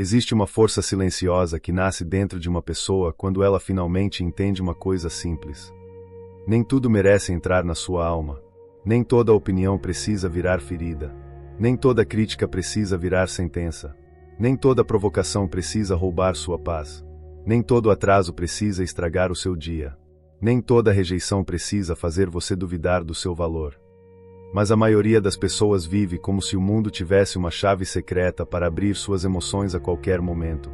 Existe uma força silenciosa que nasce dentro de uma pessoa quando ela finalmente entende uma coisa simples. Nem tudo merece entrar na sua alma. Nem toda opinião precisa virar ferida. Nem toda crítica precisa virar sentença. Nem toda provocação precisa roubar sua paz. Nem todo atraso precisa estragar o seu dia. Nem toda rejeição precisa fazer você duvidar do seu valor. Mas a maioria das pessoas vive como se o mundo tivesse uma chave secreta para abrir suas emoções a qualquer momento.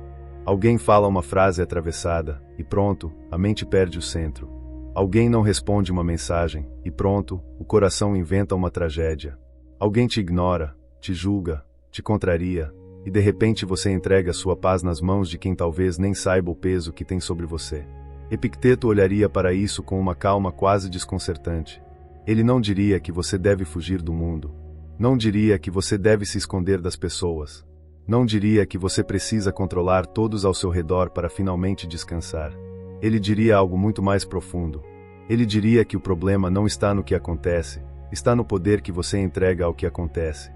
Alguém fala uma frase atravessada, e pronto, a mente perde o centro. Alguém não responde uma mensagem, e pronto, o coração inventa uma tragédia. Alguém te ignora, te julga, te contraria, e de repente você entrega sua paz nas mãos de quem talvez nem saiba o peso que tem sobre você. Epicteto olharia para isso com uma calma quase desconcertante. Ele não diria que você deve fugir do mundo. Não diria que você deve se esconder das pessoas. Não diria que você precisa controlar todos ao seu redor para finalmente descansar. Ele diria algo muito mais profundo. Ele diria que o problema não está no que acontece, está no poder que você entrega ao que acontece.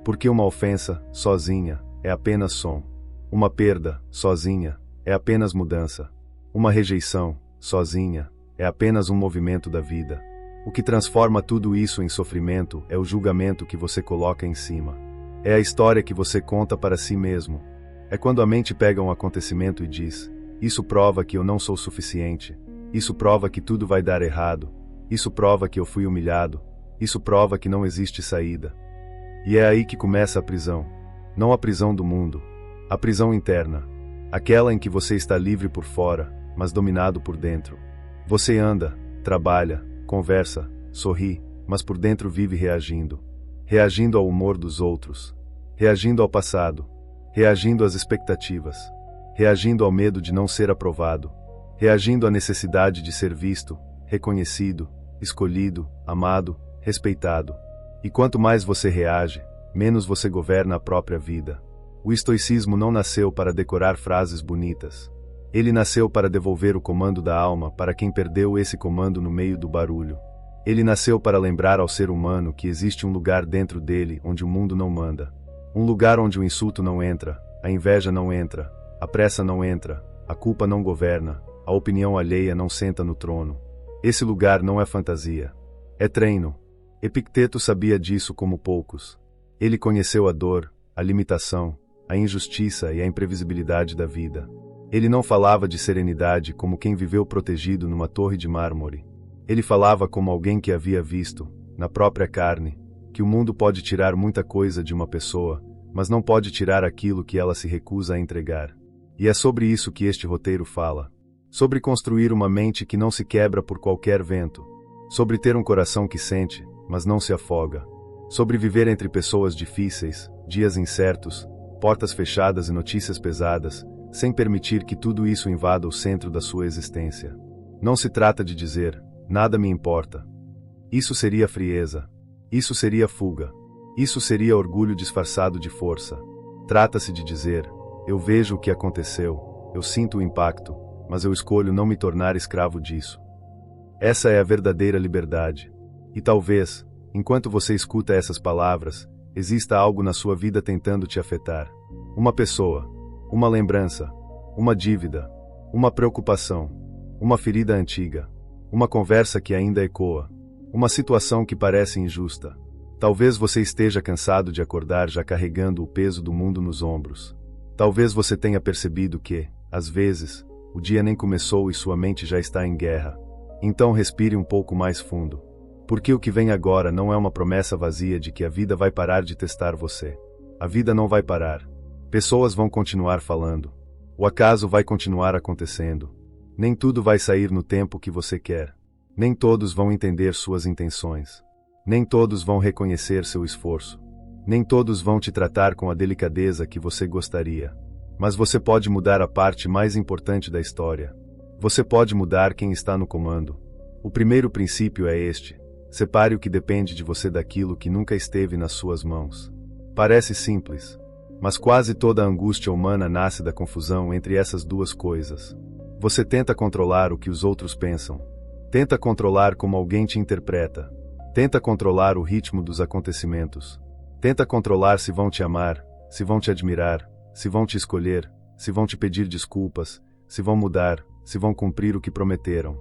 Porque uma ofensa, sozinha, é apenas som. Uma perda, sozinha, é apenas mudança. Uma rejeição, sozinha, é apenas um movimento da vida. O que transforma tudo isso em sofrimento é o julgamento que você coloca em cima. É a história que você conta para si mesmo. É quando a mente pega um acontecimento e diz: isso prova que eu não sou suficiente. Isso prova que tudo vai dar errado. Isso prova que eu fui humilhado. Isso prova que não existe saída. E é aí que começa a prisão. Não a prisão do mundo. A prisão interna. Aquela em que você está livre por fora, mas dominado por dentro. Você anda, trabalha, conversa, sorri, mas por dentro vive reagindo. Reagindo ao humor dos outros. Reagindo ao passado. Reagindo às expectativas. Reagindo ao medo de não ser aprovado. Reagindo à necessidade de ser visto, reconhecido, escolhido, amado, respeitado. E quanto mais você reage, menos você governa a própria vida. O estoicismo não nasceu para decorar frases bonitas. Ele nasceu para devolver o comando da alma para quem perdeu esse comando no meio do barulho. Ele nasceu para lembrar ao ser humano que existe um lugar dentro dele onde o mundo não manda. Um lugar onde o insulto não entra, a inveja não entra, a pressa não entra, a culpa não governa, a opinião alheia não senta no trono. Esse lugar não é fantasia. É treino. Epicteto sabia disso como poucos. Ele conheceu a dor, a limitação, a injustiça e a imprevisibilidade da vida. Ele não falava de serenidade como quem viveu protegido numa torre de mármore. Ele falava como alguém que havia visto, na própria carne, que o mundo pode tirar muita coisa de uma pessoa, mas não pode tirar aquilo que ela se recusa a entregar. E é sobre isso que este roteiro fala. Sobre construir uma mente que não se quebra por qualquer vento. Sobre ter um coração que sente, mas não se afoga. Sobre viver entre pessoas difíceis, dias incertos, portas fechadas e notícias pesadas, sem permitir que tudo isso invada o centro da sua existência. Não se trata de dizer: nada me importa. Isso seria frieza. Isso seria fuga. Isso seria orgulho disfarçado de força. Trata-se de dizer: eu vejo o que aconteceu, eu sinto o impacto, mas eu escolho não me tornar escravo disso. Essa é a verdadeira liberdade. E talvez, enquanto você escuta essas palavras, exista algo na sua vida tentando te afetar. Uma pessoa, uma lembrança, uma dívida, uma preocupação, uma ferida antiga, uma conversa que ainda ecoa, uma situação que parece injusta. Talvez você esteja cansado de acordar já carregando o peso do mundo nos ombros. Talvez você tenha percebido que, às vezes, o dia nem começou e sua mente já está em guerra. Então respire um pouco mais fundo. Porque o que vem agora não é uma promessa vazia de que a vida vai parar de testar você. A vida não vai parar. Pessoas vão continuar falando. O acaso vai continuar acontecendo. Nem tudo vai sair no tempo que você quer. Nem todos vão entender suas intenções. Nem todos vão reconhecer seu esforço. Nem todos vão te tratar com a delicadeza que você gostaria. Mas você pode mudar a parte mais importante da história. Você pode mudar quem está no comando. O primeiro princípio é este: separe o que depende de você daquilo que nunca esteve nas suas mãos. Parece simples, mas quase toda a angústia humana nasce da confusão entre essas duas coisas. Você tenta controlar o que os outros pensam. Tenta controlar como alguém te interpreta. Tenta controlar o ritmo dos acontecimentos. Tenta controlar se vão te amar, se vão te admirar, se vão te escolher, se vão te pedir desculpas, se vão mudar, se vão cumprir o que prometeram.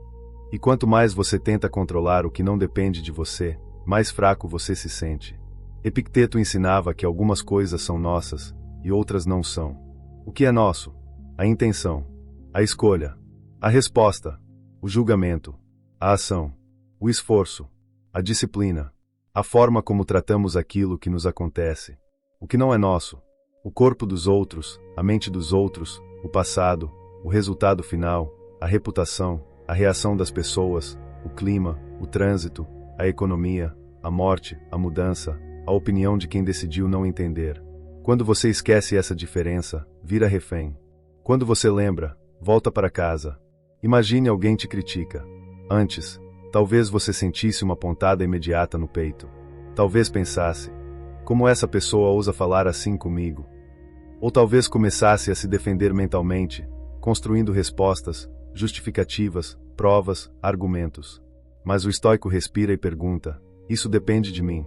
E quanto mais você tenta controlar o que não depende de você, mais fraco você se sente. Epicteto ensinava que algumas coisas são nossas, e outras não são. O que é nosso? A intenção, a escolha, a resposta, o julgamento, a ação, o esforço, a disciplina, a forma como tratamos aquilo que nos acontece. O que não é nosso? O corpo dos outros, a mente dos outros, o passado, o resultado final, a reputação, a reação das pessoas, o clima, o trânsito, a economia, a morte, a mudança, a opinião de quem decidiu não entender. Quando você esquece essa diferença, vira refém. Quando você lembra, volta para casa. Imagine alguém te critica. Antes, talvez você sentisse uma pontada imediata no peito. Talvez pensasse, como essa pessoa ousa falar assim comigo? Ou talvez começasse a se defender mentalmente, construindo respostas, justificativas, provas, argumentos. Mas o estoico respira e pergunta: isso depende de mim?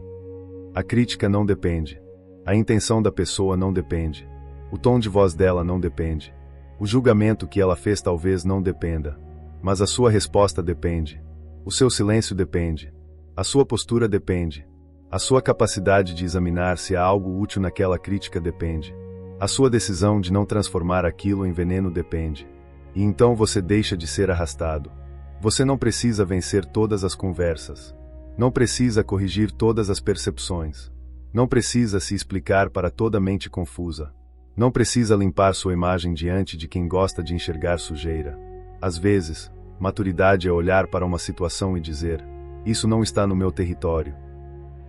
A crítica não depende. A intenção da pessoa não depende. O tom de voz dela não depende. O julgamento que ela fez talvez não dependa. Mas a sua resposta depende. O seu silêncio depende. A sua postura depende. A sua capacidade de examinar se há algo útil naquela crítica depende. A sua decisão de não transformar aquilo em veneno depende. E então você deixa de ser arrastado. Você não precisa vencer todas as conversas. Não precisa corrigir todas as percepções. Não precisa se explicar para toda mente confusa. Não precisa limpar sua imagem diante de quem gosta de enxergar sujeira. Às vezes, maturidade é olhar para uma situação e dizer: isso não está no meu território.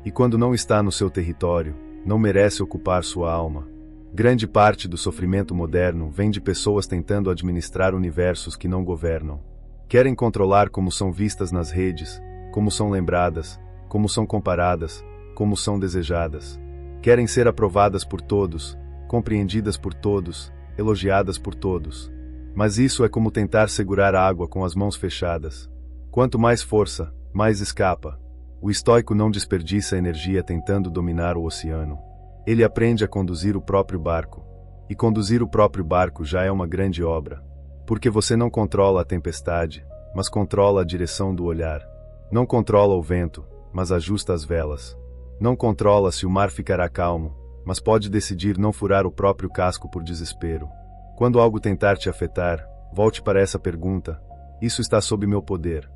E quando não está no seu território, não merece ocupar sua alma. Grande parte do sofrimento moderno vem de pessoas tentando administrar universos que não governam. Querem controlar como são vistas nas redes, como são lembradas, como são comparadas, como são desejadas. Querem ser aprovadas por todos, compreendidas por todos, elogiadas por todos. Mas isso é como tentar segurar a água com as mãos fechadas. Quanto mais força, mais escapa. O estoico não desperdiça energia tentando dominar o oceano. Ele aprende a conduzir o próprio barco. E conduzir o próprio barco já é uma grande obra. Porque você não controla a tempestade, mas controla a direção do olhar. Não controla o vento, mas ajusta as velas. Não controla se o mar ficará calmo, mas pode decidir não furar o próprio casco por desespero. Quando algo tentar te afetar, volte para essa pergunta: isso está sob meu poder?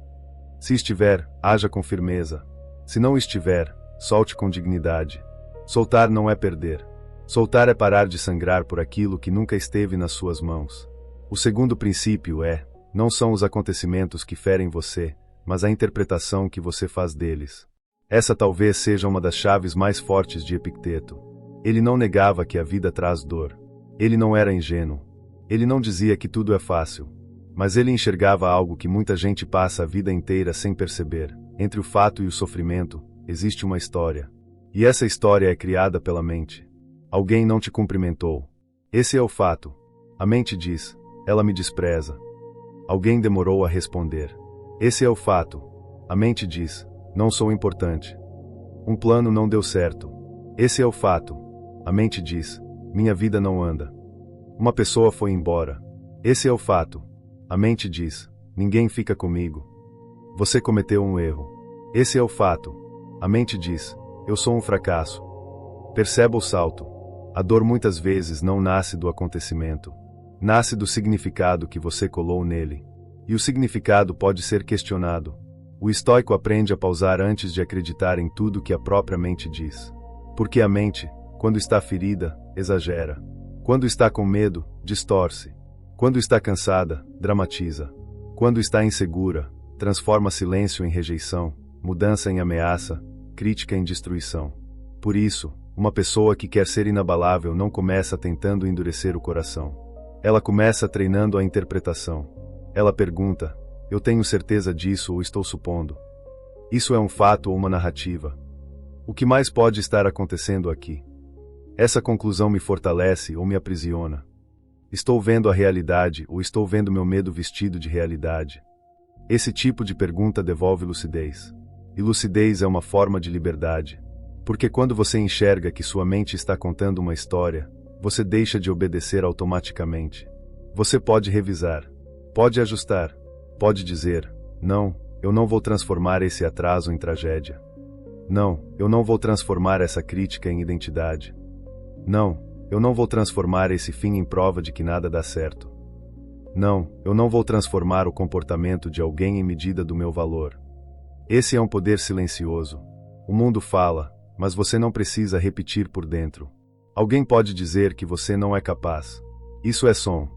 Se estiver, haja com firmeza. Se não estiver, solte com dignidade. Soltar não é perder. Soltar é parar de sangrar por aquilo que nunca esteve nas suas mãos. O segundo princípio é: não são os acontecimentos que ferem você, mas a interpretação que você faz deles. Essa talvez seja uma das chaves mais fortes de Epicteto. Ele não negava que a vida traz dor. Ele não era ingênuo. Ele não dizia que tudo é fácil. Mas ele enxergava algo que muita gente passa a vida inteira sem perceber. Entre o fato e o sofrimento, existe uma história. E essa história é criada pela mente. Alguém não te cumprimentou. Esse é o fato. A mente diz: ela me despreza. Alguém demorou a responder. Esse é o fato. A mente diz: não sou importante. Um plano não deu certo. Esse é o fato. A mente diz: minha vida não anda. Uma pessoa foi embora. Esse é o fato. A mente diz: ninguém fica comigo. Você cometeu um erro. Esse é o fato. A mente diz: eu sou um fracasso. Perceba o salto. A dor muitas vezes não nasce do acontecimento. Nasce do significado que você colou nele. E o significado pode ser questionado. O estoico aprende a pausar antes de acreditar em tudo que a própria mente diz. Porque a mente, quando está ferida, exagera. Quando está com medo, distorce. Quando está cansada, dramatiza. Quando está insegura, transforma silêncio em rejeição, mudança em ameaça, crítica em destruição. Por isso, uma pessoa que quer ser inabalável não começa tentando endurecer o coração. Ela começa treinando a interpretação. Ela pergunta: eu tenho certeza disso ou estou supondo? Isso é um fato ou uma narrativa? O que mais pode estar acontecendo aqui? Essa conclusão me fortalece ou me aprisiona? Estou vendo a realidade ou estou vendo meu medo vestido de realidade? Esse tipo de pergunta devolve lucidez. E lucidez é uma forma de liberdade. Porque quando você enxerga que sua mente está contando uma história, você deixa de obedecer automaticamente. Você pode revisar, pode ajustar, pode dizer: não, eu não vou transformar esse atraso em tragédia. Não, eu não vou transformar essa crítica em identidade. Não, eu não vou transformar esse fim em prova de que nada dá certo. Não, eu não vou transformar o comportamento de alguém em medida do meu valor. Esse é um poder silencioso. O mundo fala, mas você não precisa repetir por dentro. Alguém pode dizer que você não é capaz. Isso é som.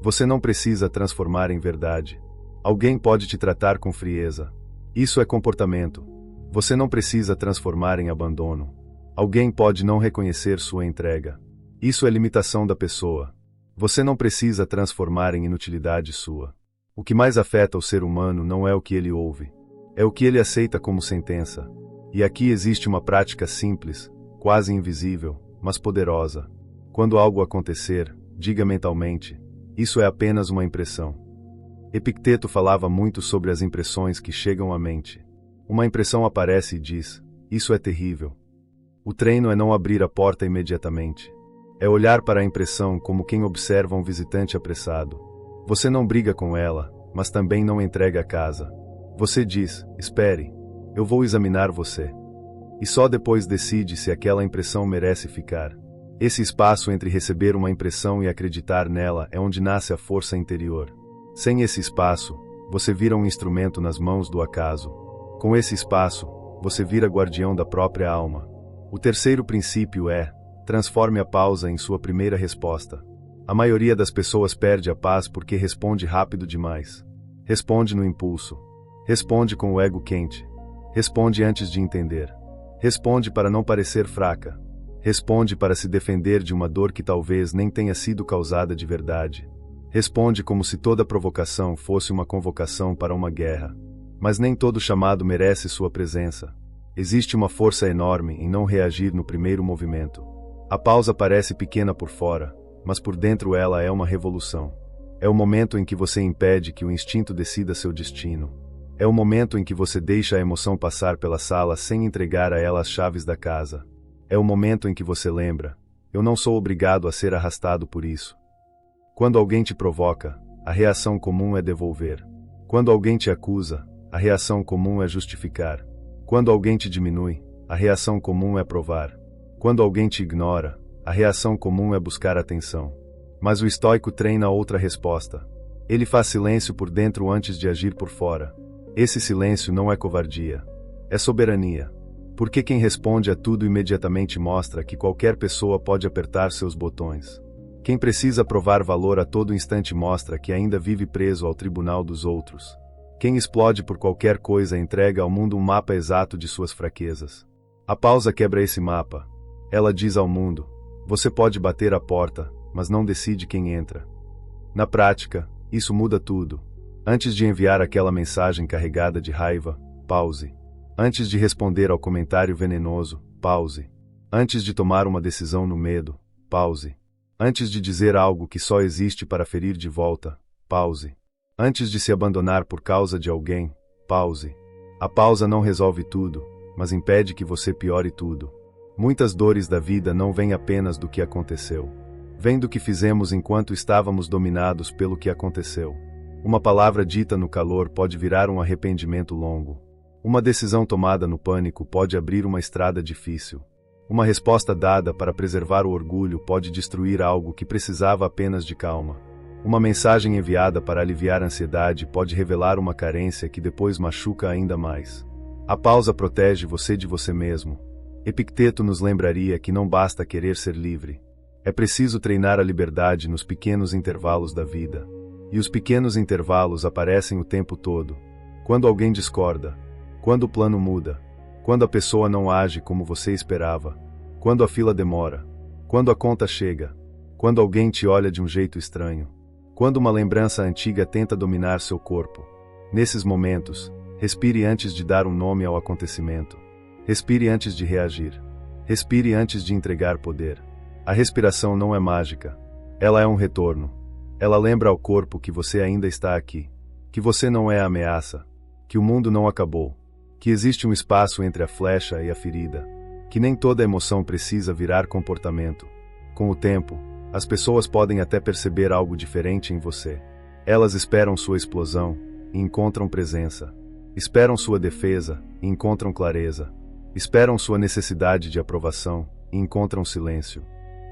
Você não precisa transformar em verdade. Alguém pode te tratar com frieza. Isso é comportamento. Você não precisa transformar em abandono. Alguém pode não reconhecer sua entrega. Isso é limitação da pessoa. Você não precisa transformar em inutilidade sua. O que mais afeta o ser humano não é o que ele ouve. É o que ele aceita como sentença. E aqui existe uma prática simples, quase invisível, mas poderosa. Quando algo acontecer, diga mentalmente: isso é apenas uma impressão. Epicteto falava muito sobre as impressões que chegam à mente. Uma impressão aparece e diz: isso é terrível. O treino é não abrir a porta imediatamente. É olhar para a impressão como quem observa um visitante apressado. Você não briga com ela, mas também não entrega a casa. Você diz: espere, eu vou examinar você. E só depois decide se aquela impressão merece ficar. Esse espaço entre receber uma impressão e acreditar nela é onde nasce a força interior. Sem esse espaço, você vira um instrumento nas mãos do acaso. Com esse espaço, você vira guardião da própria alma. O terceiro princípio é: transforme a pausa em sua primeira resposta. A maioria das pessoas perde a paz porque responde rápido demais. Responde no impulso. Responde com o ego quente. Responde antes de entender. Responde para não parecer fraca. Responde para se defender de uma dor que talvez nem tenha sido causada de verdade. Responde como se toda provocação fosse uma convocação para uma guerra. Mas nem todo chamado merece sua presença. Existe uma força enorme em não reagir no primeiro movimento. A pausa parece pequena por fora, mas por dentro ela é uma revolução. É o momento em que você impede que o instinto decida seu destino. É o momento em que você deixa a emoção passar pela sala sem entregar a ela as chaves da casa. É o momento em que você lembra: eu não sou obrigado a ser arrastado por isso. Quando alguém te provoca, a reação comum é devolver. Quando alguém te acusa, a reação comum é justificar. Quando alguém te diminui, a reação comum é provar. Quando alguém te ignora, a reação comum é buscar atenção. Mas o estoico treina outra resposta. Ele faz silêncio por dentro antes de agir por fora. Esse silêncio não é covardia. É soberania. Porque quem responde a tudo imediatamente mostra que qualquer pessoa pode apertar seus botões. Quem precisa provar valor a todo instante mostra que ainda vive preso ao tribunal dos outros. Quem explode por qualquer coisa entrega ao mundo um mapa exato de suas fraquezas. A pausa quebra esse mapa. Ela diz ao mundo: você pode bater a porta, mas não decide quem entra. Na prática, isso muda tudo. Antes de enviar aquela mensagem carregada de raiva, pause. Antes de responder ao comentário venenoso, pause. Antes de tomar uma decisão no medo, pause. Antes de dizer algo que só existe para ferir de volta, pause. Antes de se abandonar por causa de alguém, pause. A pausa não resolve tudo, mas impede que você piore tudo. Muitas dores da vida não vêm apenas do que aconteceu. Vêm do que fizemos enquanto estávamos dominados pelo que aconteceu. Uma palavra dita no calor pode virar um arrependimento longo. Uma decisão tomada no pânico pode abrir uma estrada difícil. Uma resposta dada para preservar o orgulho pode destruir algo que precisava apenas de calma. Uma mensagem enviada para aliviar a ansiedade pode revelar uma carência que depois machuca ainda mais. A pausa protege você de você mesmo. Epicteto nos lembraria que não basta querer ser livre. É preciso treinar a liberdade nos pequenos intervalos da vida. E os pequenos intervalos aparecem o tempo todo. Quando alguém discorda. Quando o plano muda. Quando a pessoa não age como você esperava. Quando a fila demora. Quando a conta chega. Quando alguém te olha de um jeito estranho. Quando uma lembrança antiga tenta dominar seu corpo. Nesses momentos, respire antes de dar um nome ao acontecimento. Respire antes de reagir. Respire antes de entregar poder. A respiração não é mágica. Ela é um retorno. Ela lembra ao corpo que você ainda está aqui. Que você não é a ameaça. Que o mundo não acabou. Que existe um espaço entre a flecha e a ferida. Que nem toda emoção precisa virar comportamento. Com o tempo, As pessoas podem até perceber algo diferente em você. Elas esperam sua explosão e encontram presença. Esperam sua defesa e encontram clareza. Esperam sua necessidade de aprovação e encontram silêncio.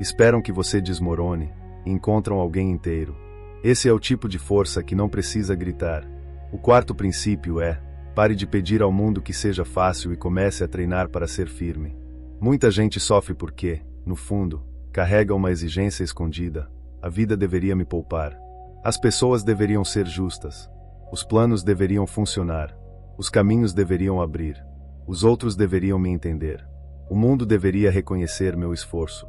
Esperam que você desmorone e encontram alguém inteiro. Esse é o tipo de força que não precisa gritar. O quarto princípio é: pare de pedir ao mundo que seja fácil e comece a treinar para ser firme. Muita gente sofre porque, no fundo, carrega uma exigência escondida. A vida deveria me poupar. As pessoas deveriam ser justas. Os planos deveriam funcionar. Os caminhos deveriam abrir. Os outros deveriam me entender. O mundo deveria reconhecer meu esforço.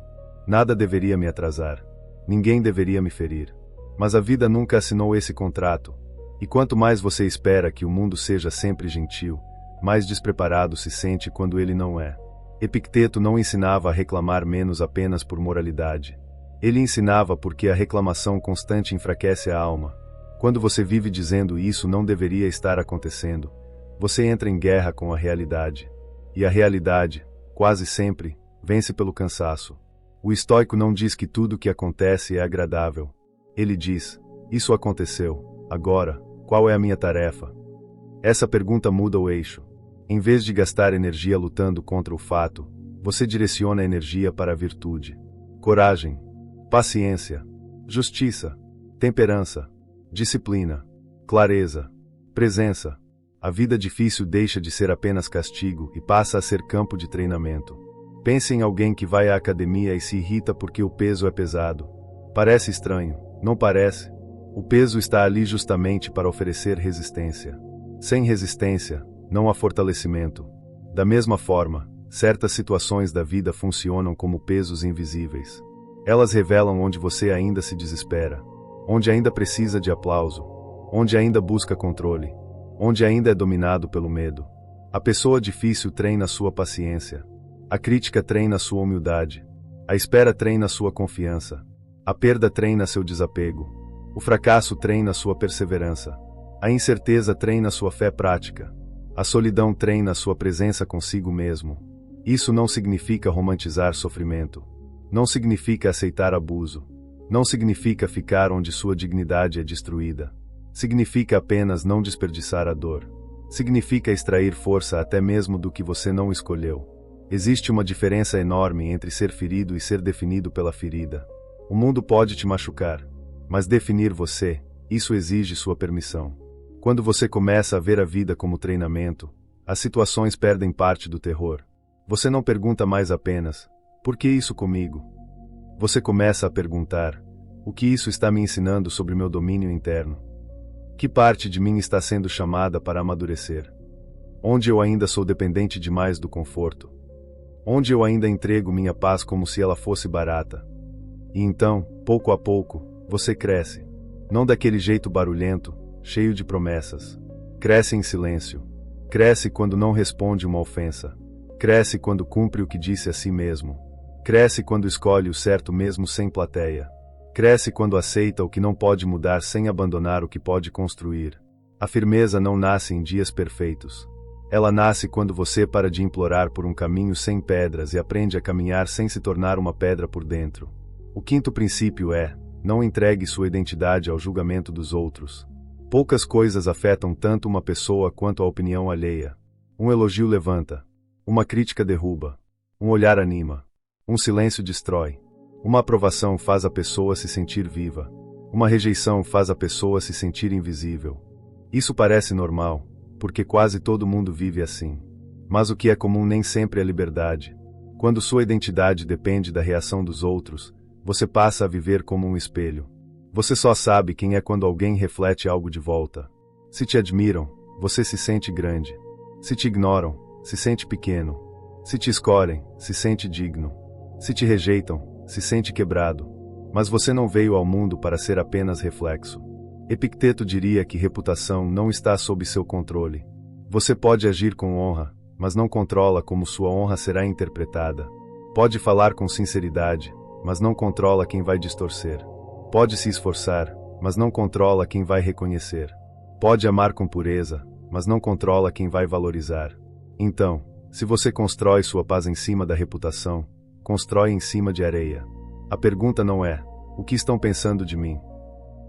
Nada deveria me atrasar. Ninguém deveria me ferir. Mas a vida nunca assinou esse contrato. E quanto mais você espera que o mundo seja sempre gentil, mais despreparado se sente quando ele não é. Epicteto não ensinava a reclamar menos apenas por moralidade. Ele ensinava porque a reclamação constante enfraquece a alma. Quando você vive dizendo isso não deveria estar acontecendo, você entra em guerra com a realidade. E a realidade, quase sempre, vence pelo cansaço. O estoico não diz que tudo o que acontece é agradável. Ele diz: isso aconteceu, agora, qual é a minha tarefa? Essa pergunta muda o eixo. Em vez de gastar energia lutando contra o fato, você direciona a energia para a virtude. Coragem, paciência, justiça, temperança, disciplina, clareza, presença. A vida difícil deixa de ser apenas castigo e passa a ser campo de treinamento. Pense em alguém que vai à academia e se irrita porque o peso é pesado. Parece estranho, não parece? O peso está ali justamente para oferecer resistência. Sem resistência, não há fortalecimento. Da mesma forma, certas situações da vida funcionam como pesos invisíveis. Elas revelam onde você ainda se desespera, onde ainda precisa de aplauso, onde ainda busca controle, onde ainda é dominado pelo medo. A pessoa difícil treina sua paciência. A crítica treina sua humildade. A espera treina sua confiança. A perda treina seu desapego. O fracasso treina sua perseverança. A incerteza treina sua fé prática. A solidão treina sua presença consigo mesmo. Isso não significa romantizar sofrimento. Não significa aceitar abuso. Não significa ficar onde sua dignidade é destruída. Significa apenas não desperdiçar a dor. Significa extrair força até mesmo do que você não escolheu. Existe uma diferença enorme entre ser ferido e ser definido pela ferida. O mundo pode te machucar, mas definir você, isso exige sua permissão. Quando você começa a ver a vida como treinamento, as situações perdem parte do terror. Você não pergunta mais apenas: por que isso comigo? Você começa a perguntar: o que isso está me ensinando sobre meu domínio interno? Que parte de mim está sendo chamada para amadurecer? Onde eu ainda sou dependente demais do conforto? Onde eu ainda entrego minha paz como se ela fosse barata? E então, pouco a pouco, você cresce. Não daquele jeito barulhento, cheio de promessas. Cresce em silêncio. Cresce quando não responde uma ofensa. Cresce quando cumpre o que disse a si mesmo. Cresce quando escolhe o certo mesmo sem plateia. Cresce quando aceita o que não pode mudar sem abandonar o que pode construir. A firmeza não nasce em dias perfeitos. Ela nasce quando você para de implorar por um caminho sem pedras e aprende a caminhar sem se tornar uma pedra por dentro. O quinto princípio é: não entregue sua identidade ao julgamento dos outros. Poucas coisas afetam tanto uma pessoa quanto a opinião alheia. Um elogio levanta. Uma crítica derruba. Um olhar anima. Um silêncio destrói. Uma aprovação faz a pessoa se sentir viva. Uma rejeição faz a pessoa se sentir invisível. Isso parece normal, porque quase todo mundo vive assim. Mas o que é comum nem sempre é liberdade. Quando sua identidade depende da reação dos outros, você passa a viver como um espelho. Você só sabe quem é quando alguém reflete algo de volta. Se te admiram, você se sente grande. Se te ignoram, se sente pequeno. Se te escolhem, se sente digno. Se te rejeitam, se sente quebrado. Mas você não veio ao mundo para ser apenas reflexo. Epicteto diria que reputação não está sob seu controle. Você pode agir com honra, mas não controla como sua honra será interpretada. Pode falar com sinceridade, mas não controla quem vai distorcer. Pode se esforçar, mas não controla quem vai reconhecer. Pode amar com pureza, mas não controla quem vai valorizar. Então, se você constrói sua paz em cima da reputação, constrói em cima de areia. A pergunta não é: O que estão pensando de mim?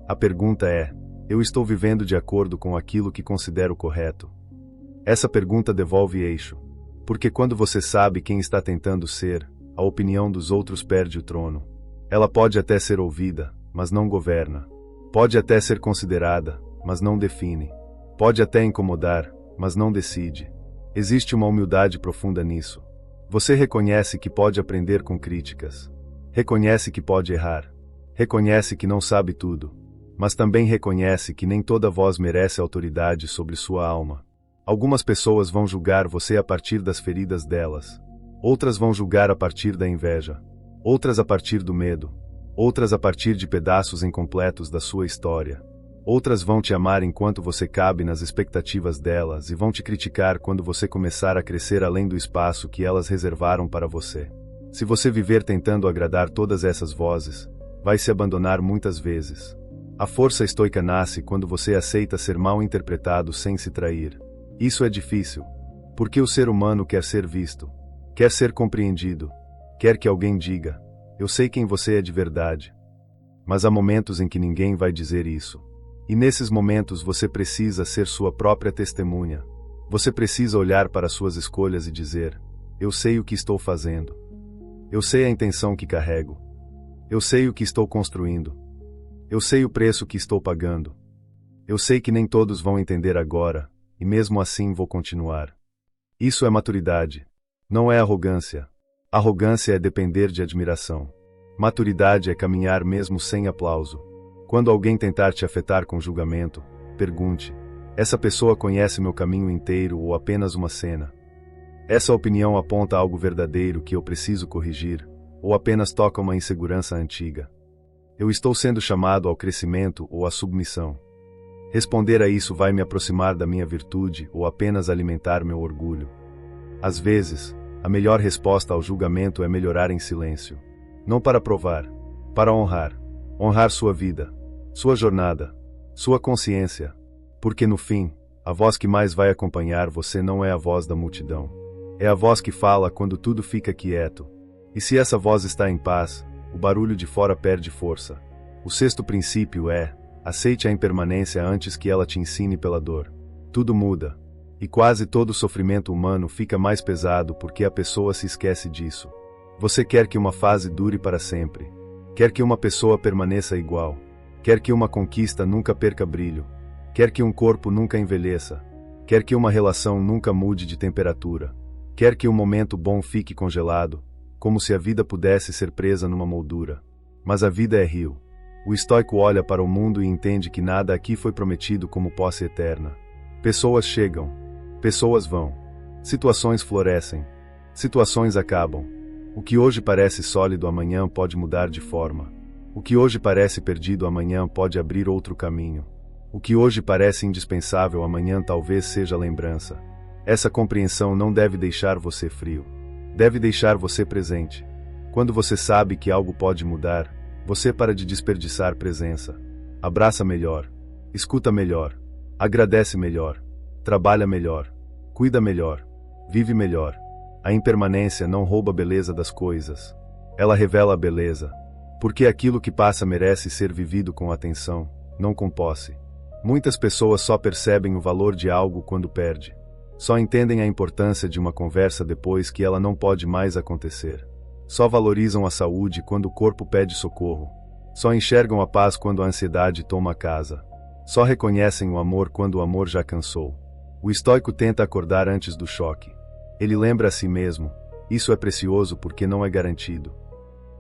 A pergunta é: eu estou vivendo de acordo com aquilo que considero correto? Essa pergunta devolve eixo. Porque quando você sabe quem está tentando ser, a opinião dos outros perde o trono. Ela pode até ser ouvida, mas não governa. Pode até ser considerada, mas não define. Pode até incomodar, mas não decide. Existe uma humildade profunda nisso. Você reconhece que pode aprender com críticas. Reconhece que pode errar. Reconhece que não sabe tudo. Mas também reconhece que nem toda voz merece autoridade sobre sua alma. Algumas pessoas vão julgar você a partir das feridas delas. Outras vão julgar a partir da inveja. Outras a partir do medo. Outras a partir de pedaços incompletos da sua história. Outras vão te amar enquanto você cabe nas expectativas delas e vão te criticar quando você começar a crescer além do espaço que elas reservaram para você. Se você viver tentando agradar todas essas vozes, vai se abandonar muitas vezes. A força estoica nasce quando você aceita ser mal interpretado sem se trair. Isso é difícil, porque o ser humano quer ser visto, quer ser compreendido, quer que alguém diga: eu sei quem você é de verdade. Mas há momentos em que ninguém vai dizer isso. E nesses momentos você precisa ser sua própria testemunha. Você precisa olhar para suas escolhas e dizer: eu sei o que estou fazendo. Eu sei a intenção que carrego. Eu sei o que estou construindo. Eu sei o preço que estou pagando. Eu sei que nem todos vão entender agora, e mesmo assim vou continuar. Isso é maturidade. Não é arrogância. Arrogância é depender de admiração. Maturidade é caminhar mesmo sem aplauso. Quando alguém tentar te afetar com julgamento, pergunte: essa pessoa conhece meu caminho inteiro ou apenas uma cena? Essa opinião aponta algo verdadeiro que eu preciso corrigir, ou apenas toca uma insegurança antiga? Eu estou sendo chamado ao crescimento ou à submissão? Responder a isso vai me aproximar da minha virtude ou apenas alimentar meu orgulho? Às vezes, a melhor resposta ao julgamento é melhorar em silêncio. Não para provar, para honrar. Honrar sua vida, sua jornada, sua consciência. Porque no fim, a voz que mais vai acompanhar você não é a voz da multidão. É a voz que fala quando tudo fica quieto. E se essa voz está em paz, o barulho de fora perde força. O sexto princípio é: aceite a impermanência antes que ela te ensine pela dor. Tudo muda. E quase todo sofrimento humano fica mais pesado porque a pessoa se esquece disso. Você quer que uma fase dure para sempre. Quer que uma pessoa permaneça igual. Quer que uma conquista nunca perca brilho. Quer que um corpo nunca envelheça. Quer que uma relação nunca mude de temperatura. Quer que um momento bom fique congelado, como se a vida pudesse ser presa numa moldura. Mas a vida é rio. O estoico olha para o mundo e entende que nada aqui foi prometido como posse eterna. Pessoas chegam. Pessoas vão. Situações florescem. Situações acabam. O que hoje parece sólido amanhã pode mudar de forma. O que hoje parece perdido amanhã pode abrir outro caminho. O que hoje parece indispensável amanhã talvez seja lembrança. Essa compreensão não deve deixar você frio. Deve deixar você presente. Quando você sabe que algo pode mudar, você para de desperdiçar presença. Abraça melhor. Escuta melhor. Agradece melhor. Trabalha melhor. Cuida melhor. Vive melhor. A impermanência não rouba a beleza das coisas. Ela revela a beleza. Porque aquilo que passa merece ser vivido com atenção, não com posse. Muitas pessoas só percebem o valor de algo quando perde. Só entendem a importância de uma conversa depois que ela não pode mais acontecer. Só valorizam a saúde quando o corpo pede socorro. Só enxergam a paz quando a ansiedade toma a casa. Só reconhecem o amor quando o amor já cansou. O estoico tenta acordar antes do choque. Ele lembra a si mesmo: isso é precioso porque não é garantido.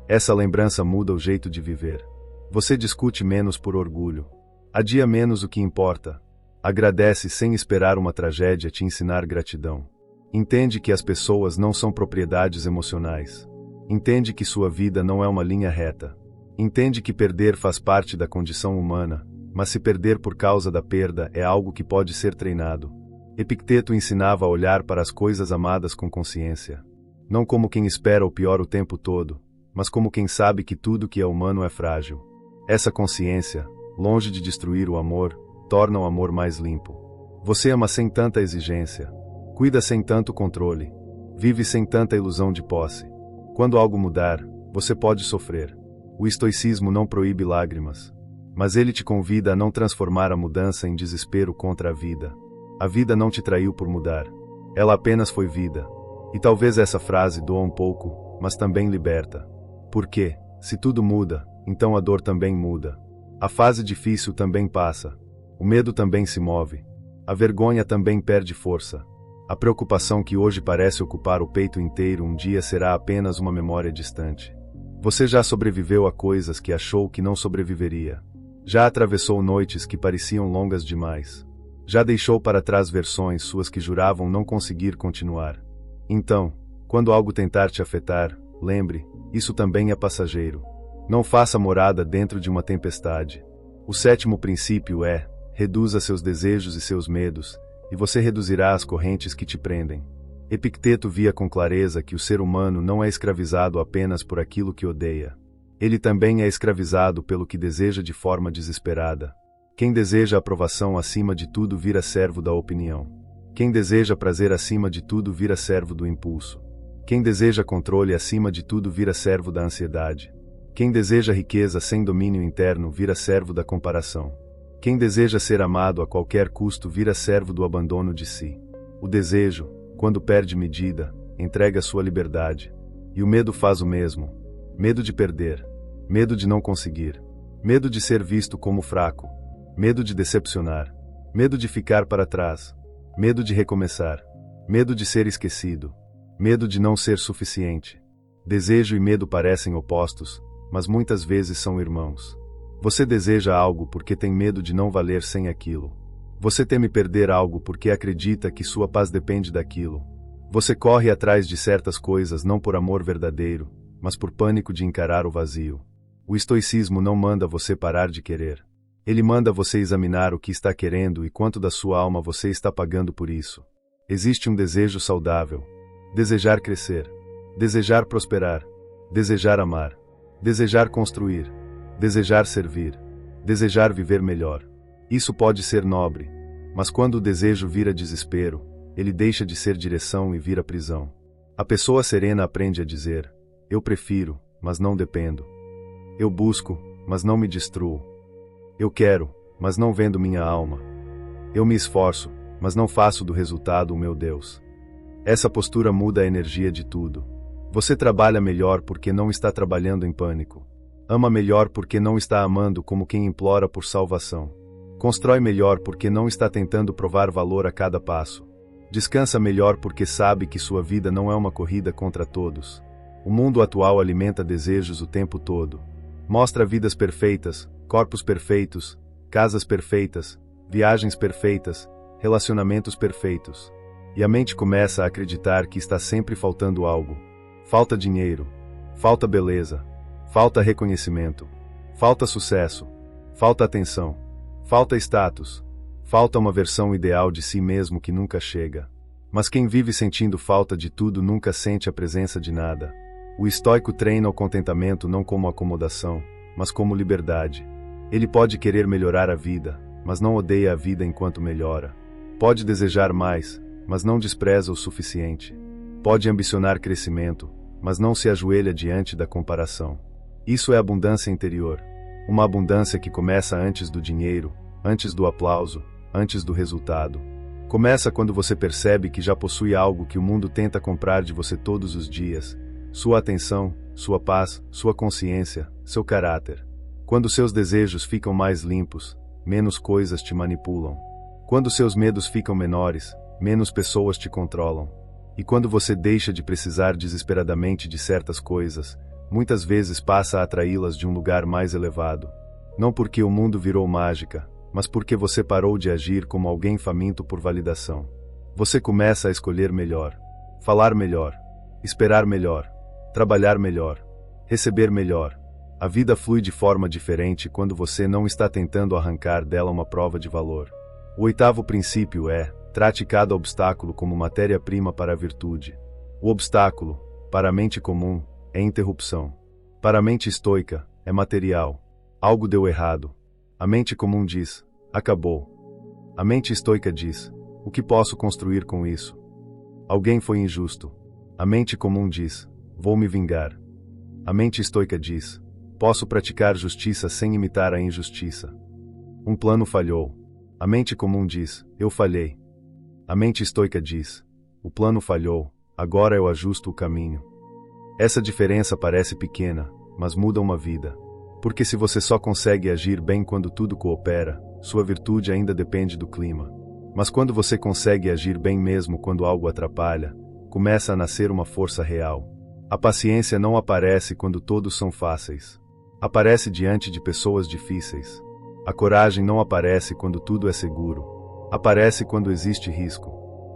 Essa lembrança muda o jeito de viver. Você discute menos por orgulho. Adia menos o que importa. Agradece sem esperar uma tragédia te ensinar gratidão. Entende que as pessoas não são propriedades emocionais. Entende que sua vida não é uma linha reta. Entende que perder faz parte da condição humana, mas se perder por causa da perda é algo que pode ser treinado. Epicteto ensinava a olhar para as coisas amadas com consciência. Não como quem espera o pior o tempo todo, mas como quem sabe que tudo que é humano é frágil. Essa consciência, longe de destruir o amor, torna o amor mais limpo. Você ama sem tanta exigência. Cuida sem tanto controle. Vive sem tanta ilusão de posse. Quando algo mudar, você pode sofrer. O estoicismo não proíbe lágrimas, mas ele te convida a não transformar a mudança em desespero contra a vida. A vida não te traiu por mudar. Ela apenas foi vida. E talvez essa frase doa um pouco, mas também liberta. Porque, se tudo muda, então a dor também muda. A fase difícil também passa. O medo também se move. A vergonha também perde força. A preocupação que hoje parece ocupar o peito inteiro um dia será apenas uma memória distante. Você já sobreviveu a coisas que achou que não sobreviveria. Já atravessou noites que pareciam longas demais. Já deixou para trás versões suas que juravam não conseguir continuar. Então, quando algo tentar te afetar, lembre, isso também é passageiro. Não faça morada dentro de uma tempestade. O sétimo princípio é: reduza seus desejos e seus medos, e você reduzirá as correntes que te prendem. Epicteto via com clareza que o ser humano não é escravizado apenas por aquilo que odeia. Ele também é escravizado pelo que deseja de forma desesperada. Quem deseja aprovação acima de tudo vira servo da opinião. Quem deseja prazer acima de tudo vira servo do impulso. Quem deseja controle acima de tudo vira servo da ansiedade. Quem deseja riqueza sem domínio interno vira servo da comparação. Quem deseja ser amado a qualquer custo vira servo do abandono de si. O desejo, quando perde medida, entrega sua liberdade. E o medo faz o mesmo. Medo de perder. Medo de não conseguir. Medo de ser visto como fraco. Medo de decepcionar. Medo de ficar para trás. Medo de recomeçar. Medo de ser esquecido. Medo de não ser suficiente. Desejo e medo parecem opostos, mas muitas vezes são irmãos. Você deseja algo porque tem medo de não valer sem aquilo. Você teme perder algo porque acredita que sua paz depende daquilo. Você corre atrás de certas coisas não por amor verdadeiro, mas por pânico de encarar o vazio. O estoicismo não manda você parar de querer. Ele manda você examinar o que está querendo e quanto da sua alma você está pagando por isso. Existe um desejo saudável. Desejar crescer. Desejar prosperar. Desejar amar. Desejar construir. Desejar servir. Desejar viver melhor. Isso pode ser nobre. Mas quando o desejo vira desespero, ele deixa de ser direção e vira prisão. A pessoa serena aprende a dizer: eu prefiro, mas não dependo. Eu busco, mas não me destruo. Eu quero, mas não vendo minha alma. Eu me esforço, mas não faço do resultado o meu Deus. Essa postura muda a energia de tudo. Você trabalha melhor porque não está trabalhando em pânico. Ama melhor porque não está amando como quem implora por salvação. Constrói melhor porque não está tentando provar valor a cada passo. Descansa melhor porque sabe que sua vida não é uma corrida contra todos. O mundo atual alimenta desejos o tempo todo. Mostra vidas perfeitas, corpos perfeitos, casas perfeitas, viagens perfeitas, relacionamentos perfeitos. E a mente começa a acreditar que está sempre faltando algo. Falta dinheiro, falta beleza, falta reconhecimento, falta sucesso, falta atenção, falta status, falta uma versão ideal de si mesmo que nunca chega. Mas quem vive sentindo falta de tudo nunca sente a presença de nada. O estoico treina o contentamento não como acomodação, mas como liberdade. Ele pode querer melhorar a vida, mas não odeia a vida enquanto melhora. Pode desejar mais, mas não despreza o suficiente. Pode ambicionar crescimento, mas não se ajoelha diante da comparação. Isso é abundância interior. Uma abundância que começa antes do dinheiro, antes do aplauso, antes do resultado. Começa quando você percebe que já possui algo que o mundo tenta comprar de você todos os dias: sua atenção, sua paz, sua consciência, seu caráter. Quando seus desejos ficam mais limpos, menos coisas te manipulam. Quando seus medos ficam menores, menos pessoas te controlam. E quando você deixa de precisar desesperadamente de certas coisas, muitas vezes passa a atraí-las de um lugar mais elevado. Não porque o mundo virou mágica, mas porque você parou de agir como alguém faminto por validação. Você começa a escolher melhor, falar melhor, esperar melhor, trabalhar melhor, receber melhor. A vida flui de forma diferente quando você não está tentando arrancar dela uma prova de valor. O oitavo princípio é: trate cada obstáculo como matéria-prima para a virtude. O obstáculo, para a mente comum, é interrupção. Para a mente estoica, é material. Algo deu errado. A mente comum diz: acabou. A mente estoica diz: o que posso construir com isso? Alguém foi injusto. A mente comum diz: vou me vingar. A mente estoica diz: Posso praticar justiça sem imitar a injustiça. Um plano falhou. A mente comum diz, eu falhei. A mente estoica diz, o plano falhou, agora eu ajusto o caminho. Essa diferença parece pequena, mas muda uma vida. Porque se você só consegue agir bem quando tudo coopera, sua virtude ainda depende do clima. Mas quando você consegue agir bem mesmo quando algo atrapalha, começa a nascer uma força real. A paciência não aparece quando todos são fáceis. Aparece diante de pessoas difíceis. A coragem não aparece quando tudo é seguro. Aparece quando existe risco.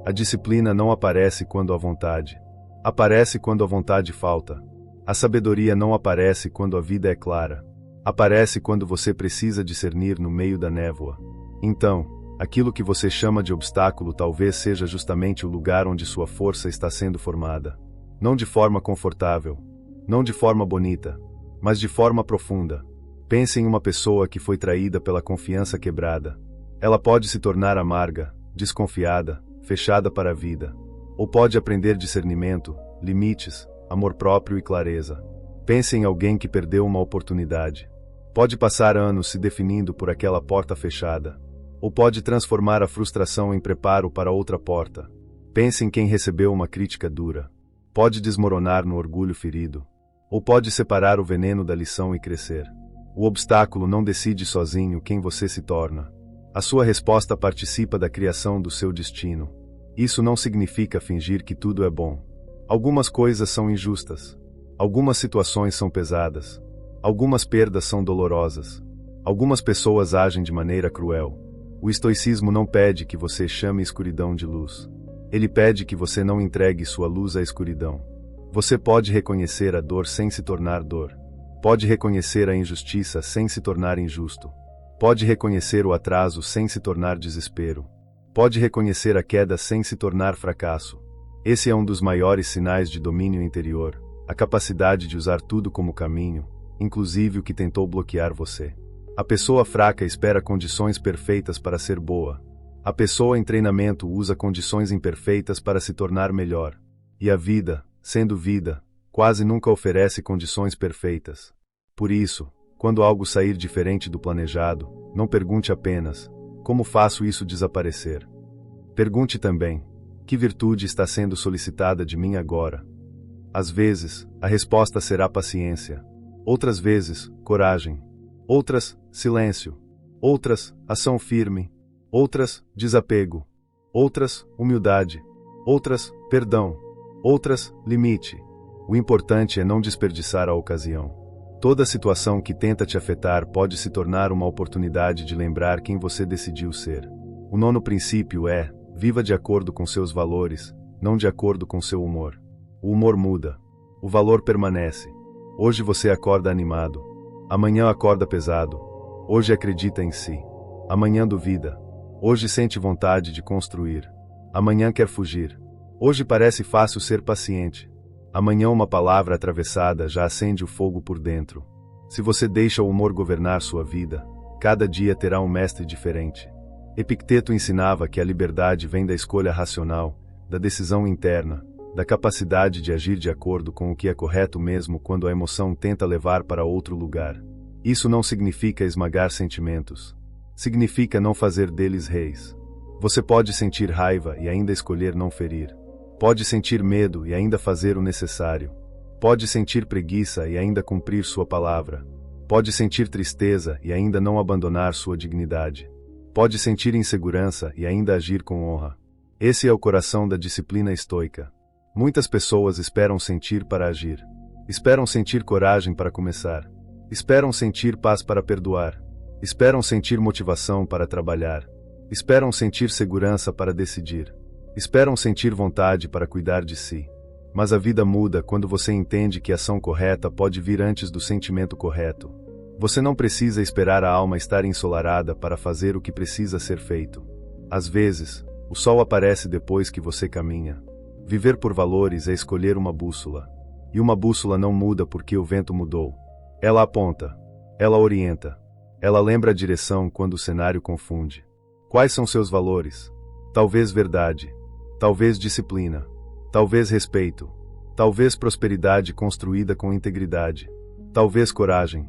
A disciplina não aparece quando há vontade. Aparece quando a vontade falta. A sabedoria não aparece quando a vida é clara. Aparece quando você precisa discernir no meio da névoa. Então, aquilo que você chama de obstáculo talvez seja justamente o lugar onde sua força está sendo formada. Não de forma confortável, não de forma bonita, mas de forma profunda. Pense em uma pessoa que foi traída pela confiança quebrada. Ela pode se tornar amarga, desconfiada, fechada para a vida. Ou pode aprender discernimento, limites, amor próprio e clareza. Pense em alguém que perdeu uma oportunidade. Pode passar anos se definindo por aquela porta fechada. Ou pode transformar a frustração em preparo para outra porta. Pense em quem recebeu uma crítica dura. Pode desmoronar no orgulho ferido. Ou pode separar o veneno da lição e crescer. O obstáculo não decide sozinho quem você se torna. A sua resposta participa da criação do seu destino. Isso não significa fingir que tudo é bom. Algumas coisas são injustas. Algumas situações são pesadas. Algumas perdas são dolorosas. Algumas pessoas agem de maneira cruel. O estoicismo não pede que você chame escuridão de luz. Ele pede que você não entregue sua luz à escuridão. Você pode reconhecer a dor sem se tornar dor. Pode reconhecer a injustiça sem se tornar injusto. Pode reconhecer o atraso sem se tornar desespero. Pode reconhecer a queda sem se tornar fracasso. Esse é um dos maiores sinais de domínio interior, a capacidade de usar tudo como caminho, inclusive o que tentou bloquear você. A pessoa fraca espera condições perfeitas para ser boa. A pessoa em treinamento usa condições imperfeitas para se tornar melhor. E a vida, sendo vida, quase nunca oferece condições perfeitas. Por isso, quando algo sair diferente do planejado, não pergunte apenas, como faço isso desaparecer? Pergunte também, que virtude está sendo solicitada de mim agora? Às vezes, a resposta será paciência. Outras vezes, coragem. Outras, silêncio. Outras, ação firme. Outras, desapego. Outras, humildade. Outras, perdão. Outras, limite. O importante é não desperdiçar a ocasião. Toda situação que tenta te afetar pode se tornar uma oportunidade de lembrar quem você decidiu ser. O nono princípio é, viva de acordo com seus valores, não de acordo com seu humor. O humor muda. O valor permanece. Hoje você acorda animado. Amanhã acorda pesado. Hoje acredita em si. Amanhã duvida. Hoje sente vontade de construir. Amanhã quer fugir. Hoje parece fácil ser paciente. Amanhã uma palavra atravessada já acende o fogo por dentro. Se você deixa o humor governar sua vida, cada dia terá um mestre diferente. Epicteto ensinava que a liberdade vem da escolha racional, da decisão interna, da capacidade de agir de acordo com o que é correto mesmo quando a emoção tenta levar para outro lugar. Isso não significa esmagar sentimentos. Significa não fazer deles reis. Você pode sentir raiva e ainda escolher não ferir. Pode sentir medo e ainda fazer o necessário. Pode sentir preguiça e ainda cumprir sua palavra. Pode sentir tristeza e ainda não abandonar sua dignidade. Pode sentir insegurança e ainda agir com honra. Esse é o coração da disciplina estoica. Muitas pessoas esperam sentir para agir. Esperam sentir coragem para começar. Esperam sentir paz para perdoar. Esperam sentir motivação para trabalhar. Esperam sentir segurança para decidir. Esperam sentir vontade para cuidar de si. Mas a vida muda quando você entende que a ação correta pode vir antes do sentimento correto. Você não precisa esperar a alma estar ensolarada para fazer o que precisa ser feito. Às vezes, o sol aparece depois que você caminha. Viver por valores é escolher uma bússola. E uma bússola não muda porque o vento mudou. Ela aponta. Ela orienta. Ela lembra a direção quando o cenário confunde. Quais são seus valores? Talvez verdade. Talvez disciplina. Talvez respeito. Talvez prosperidade construída com integridade. talvez coragem,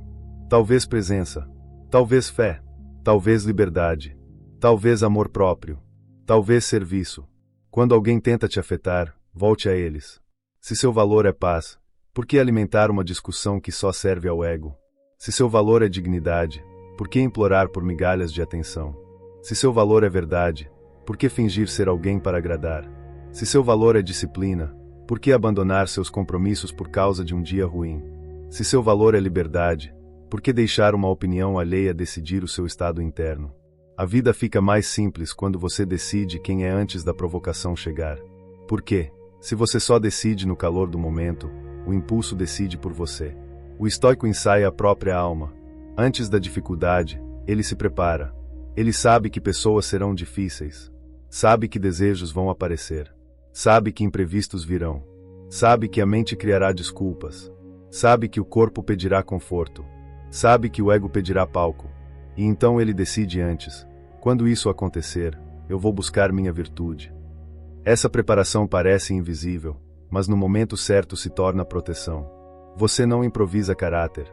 talvez presença, talvez fé, talvez liberdade, talvez amor próprio, talvez serviço. Quando alguém tenta te afetar, volte a eles. Se seu valor é paz, por que alimentar uma discussão que só serve ao ego? Se seu valor é dignidade, por que implorar por migalhas de atenção? Se seu valor é verdade, por que fingir ser alguém para agradar? Se seu valor é disciplina, por que abandonar seus compromissos por causa de um dia ruim? Se seu valor é liberdade, por que deixar uma opinião alheia decidir o seu estado interno? A vida fica mais simples quando você decide quem é antes da provocação chegar. Por quê? Se você só decide no calor do momento, o impulso decide por você. O estoico ensaia a própria alma. Antes da dificuldade, ele se prepara. Ele sabe que pessoas serão difíceis. Sabe que desejos vão aparecer. Sabe que imprevistos virão. Sabe que a mente criará desculpas. Sabe que o corpo pedirá conforto. Sabe que o ego pedirá palco. E então ele decide antes. Quando isso acontecer, eu vou buscar minha virtude. Essa preparação parece invisível, mas no momento certo se torna proteção. Você não improvisa caráter.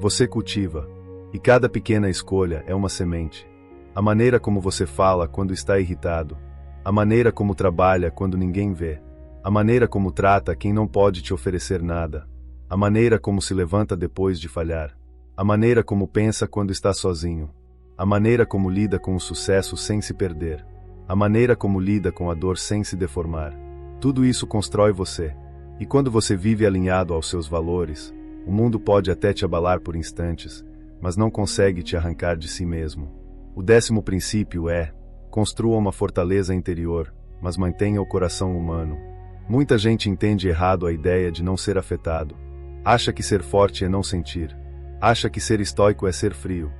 Você cultiva. E cada pequena escolha é uma semente. A maneira como você fala quando está irritado. A maneira como trabalha quando ninguém vê. A maneira como trata quem não pode te oferecer nada. A maneira como se levanta depois de falhar. A maneira como pensa quando está sozinho. A maneira como lida com o sucesso sem se perder. A maneira como lida com a dor sem se deformar. Tudo isso constrói você. E quando você vive alinhado aos seus valores, o mundo pode até te abalar por instantes, mas não consegue te arrancar de si mesmo. O 10º princípio é: construa uma fortaleza interior, mas mantenha o coração humano. Muita gente entende errado a ideia de não ser afetado. Acha que ser forte é não sentir. Acha que ser estoico é ser frio.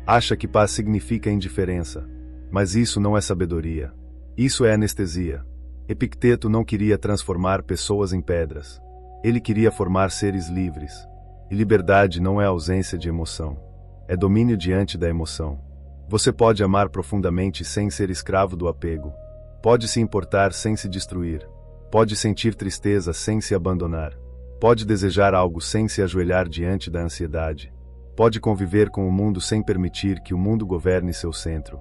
Acha que paz significa indiferença. Mas isso não é sabedoria. Isso é anestesia. Epicteto não queria transformar pessoas em pedras. Ele queria formar seres livres. E liberdade não é ausência de emoção. É domínio diante da emoção. Você pode amar profundamente sem ser escravo do apego. Pode se importar sem se destruir. Pode sentir tristeza sem se abandonar. Pode desejar algo sem se ajoelhar diante da ansiedade. Pode conviver com o mundo sem permitir que o mundo governe seu centro.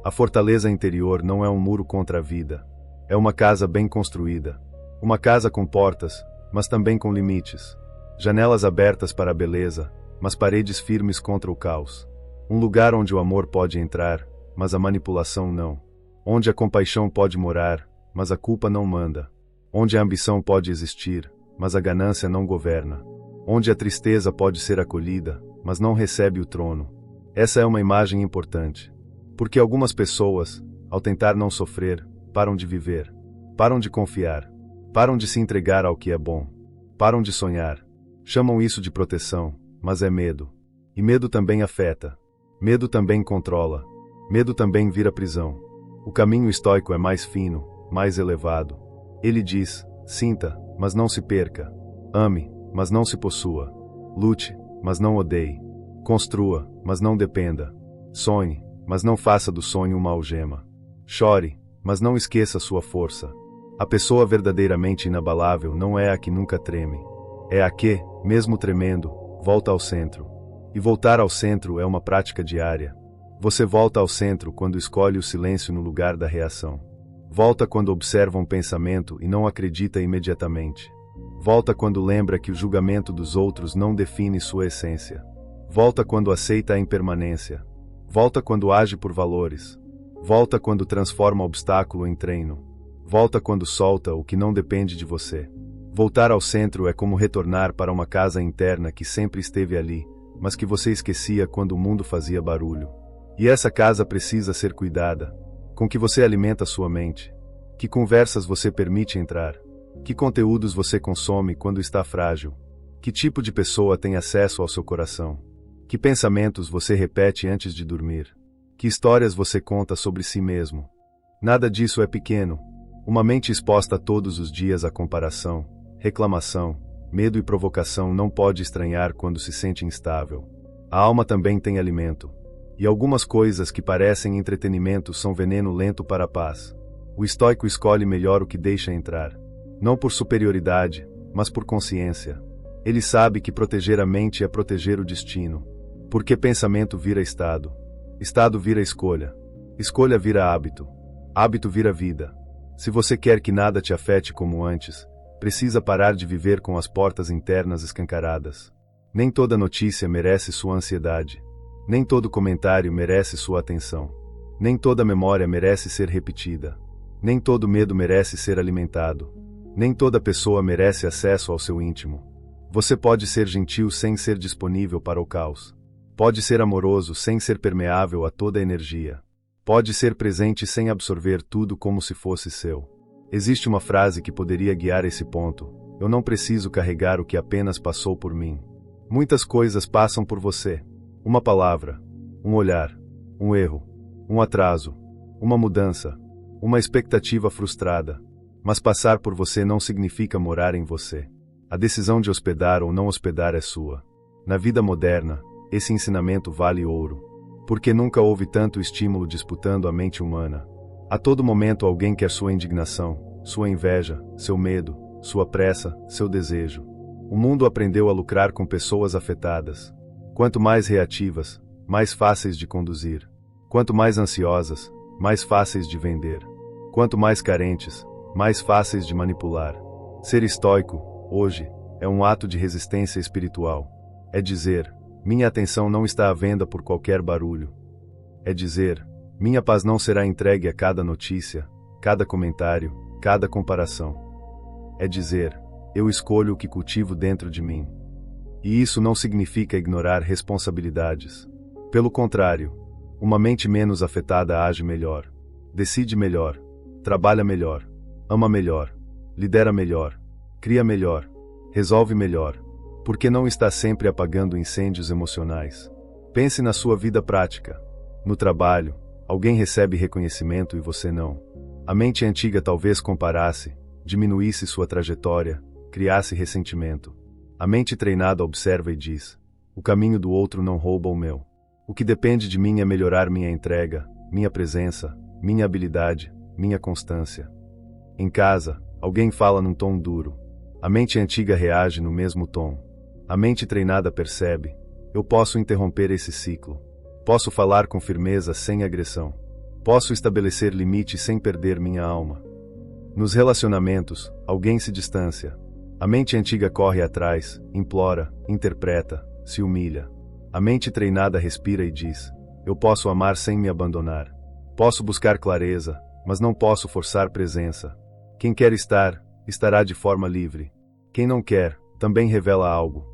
A fortaleza interior não é um muro contra a vida. É uma casa bem construída. Uma casa com portas, mas também com limites. Janelas abertas para a beleza, mas paredes firmes contra o caos. Um lugar onde o amor pode entrar, mas a manipulação não. Onde a compaixão pode morar, mas a culpa não manda. Onde a ambição pode existir, mas a ganância não governa. Onde a tristeza pode ser acolhida, mas não recebe o trono. Essa é uma imagem importante. Porque algumas pessoas, ao tentar não sofrer, param de viver, param de confiar, param de se entregar ao que é bom, param de sonhar. Chamam isso de proteção, mas é medo. E medo também afeta. Medo também controla. Medo também vira prisão. O caminho estoico é mais fino, mais elevado. Ele diz: sinta, mas não se perca. Ame, mas não se possua. Lute, mas não odeie. Construa, mas não dependa. Sonhe, mas não faça do sonho uma algema. Chore, mas não esqueça sua força. A pessoa verdadeiramente inabalável não é a que nunca treme. É a que, mesmo tremendo, volta ao centro. E voltar ao centro é uma prática diária. Você volta ao centro quando escolhe o silêncio no lugar da reação. Volta quando observa um pensamento e não acredita imediatamente. Volta quando lembra que o julgamento dos outros não define sua essência. Volta quando aceita a impermanência. Volta quando age por valores. Volta quando transforma obstáculo em treino. Volta quando solta o que não depende de você. Voltar ao centro é como retornar para uma casa interna que sempre esteve ali, mas que você esquecia quando o mundo fazia barulho. E essa casa precisa ser cuidada. Com que você alimenta sua mente? Que conversas você permite entrar? Que conteúdos você consome quando está frágil? Que tipo de pessoa tem acesso ao seu coração? Que pensamentos você repete antes de dormir? Que histórias você conta sobre si mesmo? Nada disso é pequeno. Uma mente exposta todos os dias à comparação, reclamação, medo e provocação não pode estranhar quando se sente instável. A alma também tem alimento. E algumas coisas que parecem entretenimento são veneno lento para a paz. O estoico escolhe melhor o que deixa entrar. Não por superioridade, mas por consciência. Ele sabe que proteger a mente é proteger o destino. Porque pensamento vira estado. Estado vira escolha. Escolha vira hábito. Hábito vira vida. Se você quer que nada te afete como antes, precisa parar de viver com as portas internas escancaradas. Nem toda notícia merece sua ansiedade. Nem todo comentário merece sua atenção. Nem toda memória merece ser repetida. Nem todo medo merece ser alimentado. Nem toda pessoa merece acesso ao seu íntimo. Você pode ser gentil sem ser disponível para o caos. Pode ser amoroso sem ser permeável a toda energia. Pode ser presente sem absorver tudo como se fosse seu. Existe uma frase que poderia guiar esse ponto: eu não preciso carregar o que apenas passou por mim. Muitas coisas passam por você. Uma palavra, um olhar, um erro, um atraso, uma mudança, uma expectativa frustrada. Mas passar por você não significa morar em você. A decisão de hospedar ou não hospedar é sua. Na vida moderna, esse ensinamento vale ouro. Porque nunca houve tanto estímulo disputando a mente humana. A todo momento alguém quer sua indignação, sua inveja, seu medo, sua pressa, seu desejo. O mundo aprendeu a lucrar com pessoas afetadas. Quanto mais reativas, mais fáceis de conduzir. Quanto mais ansiosas, mais fáceis de vender. Quanto mais carentes, mais fáceis de manipular. Ser estoico, hoje, é um ato de resistência espiritual. É dizer: minha atenção não está à venda por qualquer barulho. É dizer: minha paz não será entregue a cada notícia, cada comentário, cada comparação. É dizer: eu escolho o que cultivo dentro de mim. E isso não significa ignorar responsabilidades. Pelo contrário, uma mente menos afetada age melhor, decide melhor, trabalha melhor, ama melhor, lidera melhor, cria melhor, resolve melhor. Porque não está sempre apagando incêndios emocionais. Pense na sua vida prática. No trabalho, alguém recebe reconhecimento e você não. A mente antiga talvez comparasse, diminuísse sua trajetória, criasse ressentimento. A mente treinada observa e diz: o caminho do outro não rouba o meu. O que depende de mim é melhorar minha entrega, minha presença, minha habilidade, minha constância. Em casa, alguém fala num tom duro. A mente antiga reage no mesmo tom. A mente treinada percebe: eu posso interromper esse ciclo. Posso falar com firmeza sem agressão. Posso estabelecer limites sem perder minha alma. Nos relacionamentos, alguém se distancia. A mente antiga corre atrás, implora, interpreta, se humilha. A mente treinada respira e diz: eu posso amar sem me abandonar. Posso buscar clareza, mas não posso forçar presença. Quem quer estar, estará de forma livre. Quem não quer, também revela algo.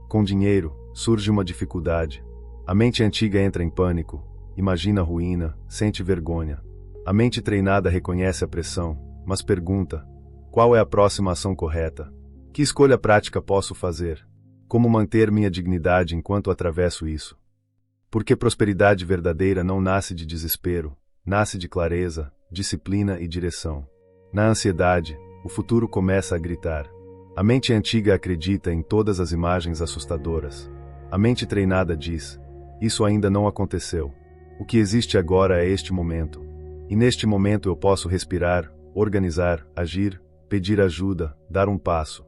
Com dinheiro, surge uma dificuldade. A mente antiga entra em pânico, imagina a ruína, sente vergonha. A mente treinada reconhece a pressão, mas pergunta: qual é a próxima ação correta? Que escolha prática posso fazer? Como manter minha dignidade enquanto atravesso isso? Porque prosperidade verdadeira não nasce de desespero, nasce de clareza, disciplina e direção. Na ansiedade, o futuro começa a gritar. A mente antiga acredita em todas as imagens assustadoras. A mente treinada diz: isso ainda não aconteceu. O que existe agora é este momento. E neste momento eu posso respirar, organizar, agir, pedir ajuda, dar um passo.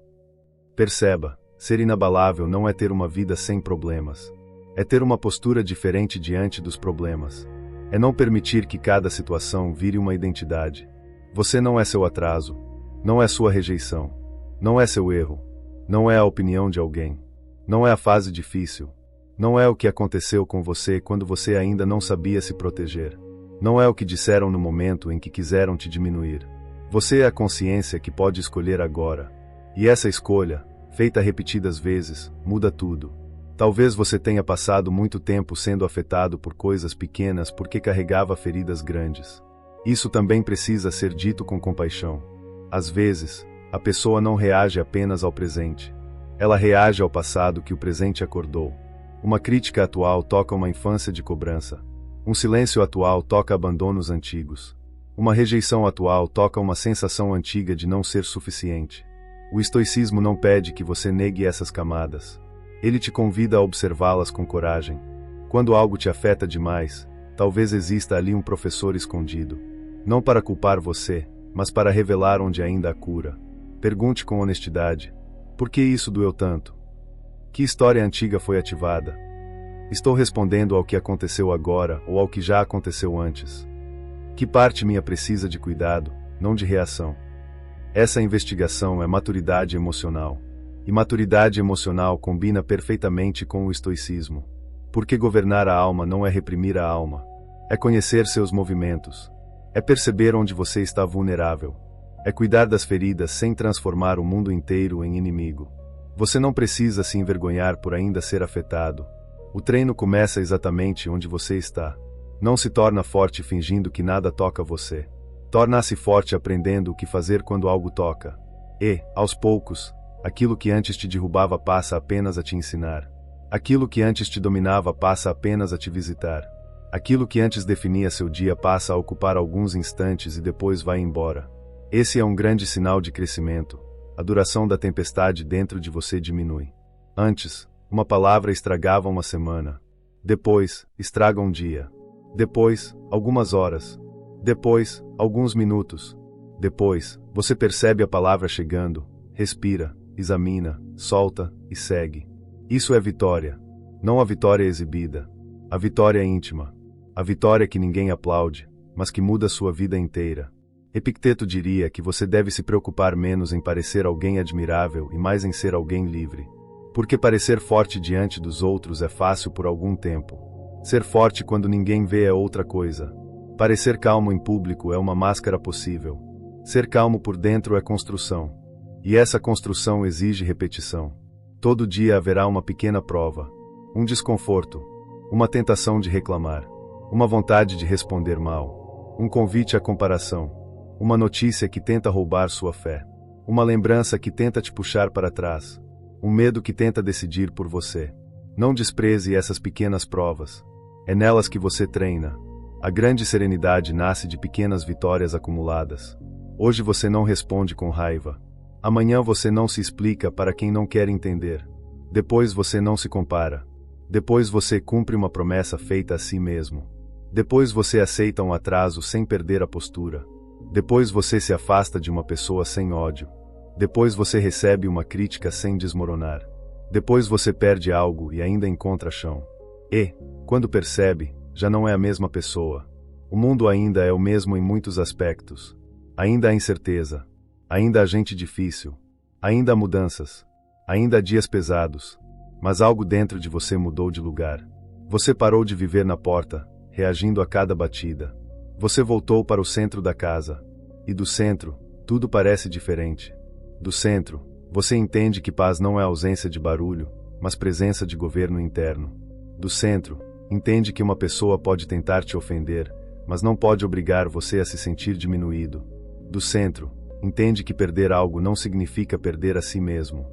Perceba, ser inabalável não é ter uma vida sem problemas. É ter uma postura diferente diante dos problemas. É não permitir que cada situação vire uma identidade. Você não é seu atraso. Não é sua rejeição. Não é seu erro. Não é a opinião de alguém. Não é a fase difícil. Não é o que aconteceu com você quando você ainda não sabia se proteger. Não é o que disseram no momento em que quiseram te diminuir. Você é a consciência que pode escolher agora. E essa escolha, feita repetidas vezes, muda tudo. Talvez você tenha passado muito tempo sendo afetado por coisas pequenas porque carregava feridas grandes. Isso também precisa ser dito com compaixão. Às vezes, a pessoa não reage apenas ao presente. Ela reage ao passado que o presente acordou. Uma crítica atual toca uma infância de cobrança. Um silêncio atual toca abandonos antigos. Uma rejeição atual toca uma sensação antiga de não ser suficiente. O estoicismo não pede que você negue essas camadas. Ele te convida a observá-las com coragem. Quando algo te afeta demais, talvez exista ali um professor escondido. Não para culpar você, mas para revelar onde ainda há cura. Pergunte com honestidade: por que isso doeu tanto? Que história antiga foi ativada? Estou respondendo ao que aconteceu agora ou ao que já aconteceu antes? Que parte minha precisa de cuidado, não de reação? Essa investigação é maturidade emocional. E maturidade emocional combina perfeitamente com o estoicismo. Porque governar a alma não é reprimir a alma. É conhecer seus movimentos. É perceber onde você está vulnerável. É cuidar das feridas sem transformar o mundo inteiro em inimigo. Você não precisa se envergonhar por ainda ser afetado. O treino começa exatamente onde você está. Não se torna forte fingindo que nada toca você. Torna-se forte aprendendo o que fazer quando algo toca. E, aos poucos, aquilo que antes te derrubava passa apenas a te ensinar. Aquilo que antes te dominava passa apenas a te visitar. Aquilo que antes definia seu dia passa a ocupar alguns instantes e depois vai embora. Esse é um grande sinal de crescimento. A duração da tempestade dentro de você diminui. Antes, uma palavra estragava uma semana. Depois, estraga um dia. Depois, algumas horas. Depois, alguns minutos. Depois, você percebe a palavra chegando, respira, examina, solta e segue. Isso é vitória. Não a vitória exibida. A vitória íntima. A vitória que ninguém aplaude, mas que muda sua vida inteira. Epicteto diria que você deve se preocupar menos em parecer alguém admirável e mais em ser alguém livre. Porque parecer forte diante dos outros é fácil por algum tempo. Ser forte quando ninguém vê é outra coisa. Parecer calmo em público é uma máscara possível. Ser calmo por dentro é construção. E essa construção exige repetição. Todo dia haverá uma pequena prova. Um desconforto. Uma tentação de reclamar. Uma vontade de responder mal. Um convite à comparação. Uma notícia que tenta roubar sua fé. Uma lembrança que tenta te puxar para trás. Um medo que tenta decidir por você. Não despreze essas pequenas provas. É nelas que você treina. A grande serenidade nasce de pequenas vitórias acumuladas. Hoje você não responde com raiva. Amanhã você não se explica para quem não quer entender. Depois você não se compara. Depois você cumpre uma promessa feita a si mesmo. Depois você aceita um atraso sem perder a postura. Depois você se afasta de uma pessoa sem ódio. Depois você recebe uma crítica sem desmoronar. Depois você perde algo e ainda encontra chão. E, quando percebe, já não é a mesma pessoa. O mundo ainda é o mesmo em muitos aspectos. Ainda há incerteza. Ainda há gente difícil. Ainda há mudanças. Ainda há dias pesados. Mas algo dentro de você mudou de lugar. Você parou de viver na porta, reagindo a cada batida. Você voltou para o centro da casa. E do centro, tudo parece diferente. Do centro, você entende que paz não é ausência de barulho, mas presença de governo interno. Do centro, entende que uma pessoa pode tentar te ofender, mas não pode obrigar você a se sentir diminuído. Do centro, entende que perder algo não significa perder a si mesmo.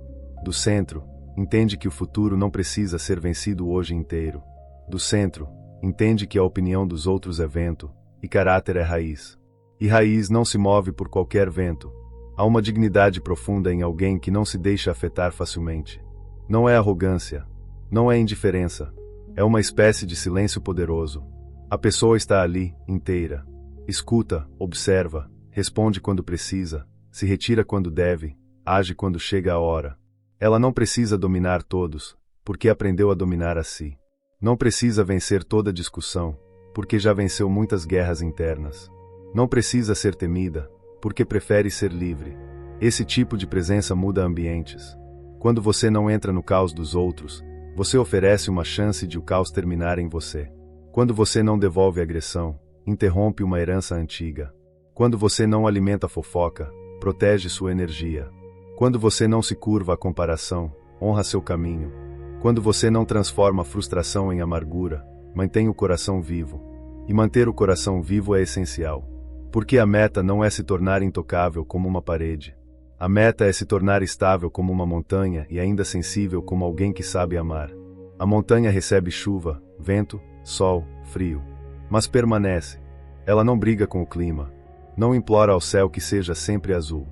Do centro, entende que o futuro não precisa ser vencido hoje inteiro. Do centro, entende que a opinião dos outros é vento, e caráter é raiz. E raiz não se move por qualquer vento. Há uma dignidade profunda em alguém que não se deixa afetar facilmente. Não é arrogância. Não é indiferença. É uma espécie de silêncio poderoso. A pessoa está ali, inteira. Escuta, observa, responde quando precisa, se retira quando deve, age quando chega a hora. Ela não precisa dominar todos, porque aprendeu a dominar a si. Não precisa vencer toda discussão, porque já venceu muitas guerras internas. Não precisa ser temida, porque prefere ser livre. Esse tipo de presença muda ambientes. Quando você não entra no caos dos outros, você oferece uma chance de o caos terminar em você. Quando você não devolve agressão, interrompe uma herança antiga. Quando você não alimenta a fofoca, protege sua energia. Quando você não se curva à comparação, honra seu caminho. Quando você não transforma a frustração em amargura, mantém o coração vivo. E manter o coração vivo é essencial. Porque a meta não é se tornar intocável como uma parede. A meta é se tornar estável como uma montanha e ainda sensível como alguém que sabe amar. A montanha recebe chuva, vento, sol, frio. Mas permanece. Ela não briga com o clima. Não implora ao céu que seja sempre azul.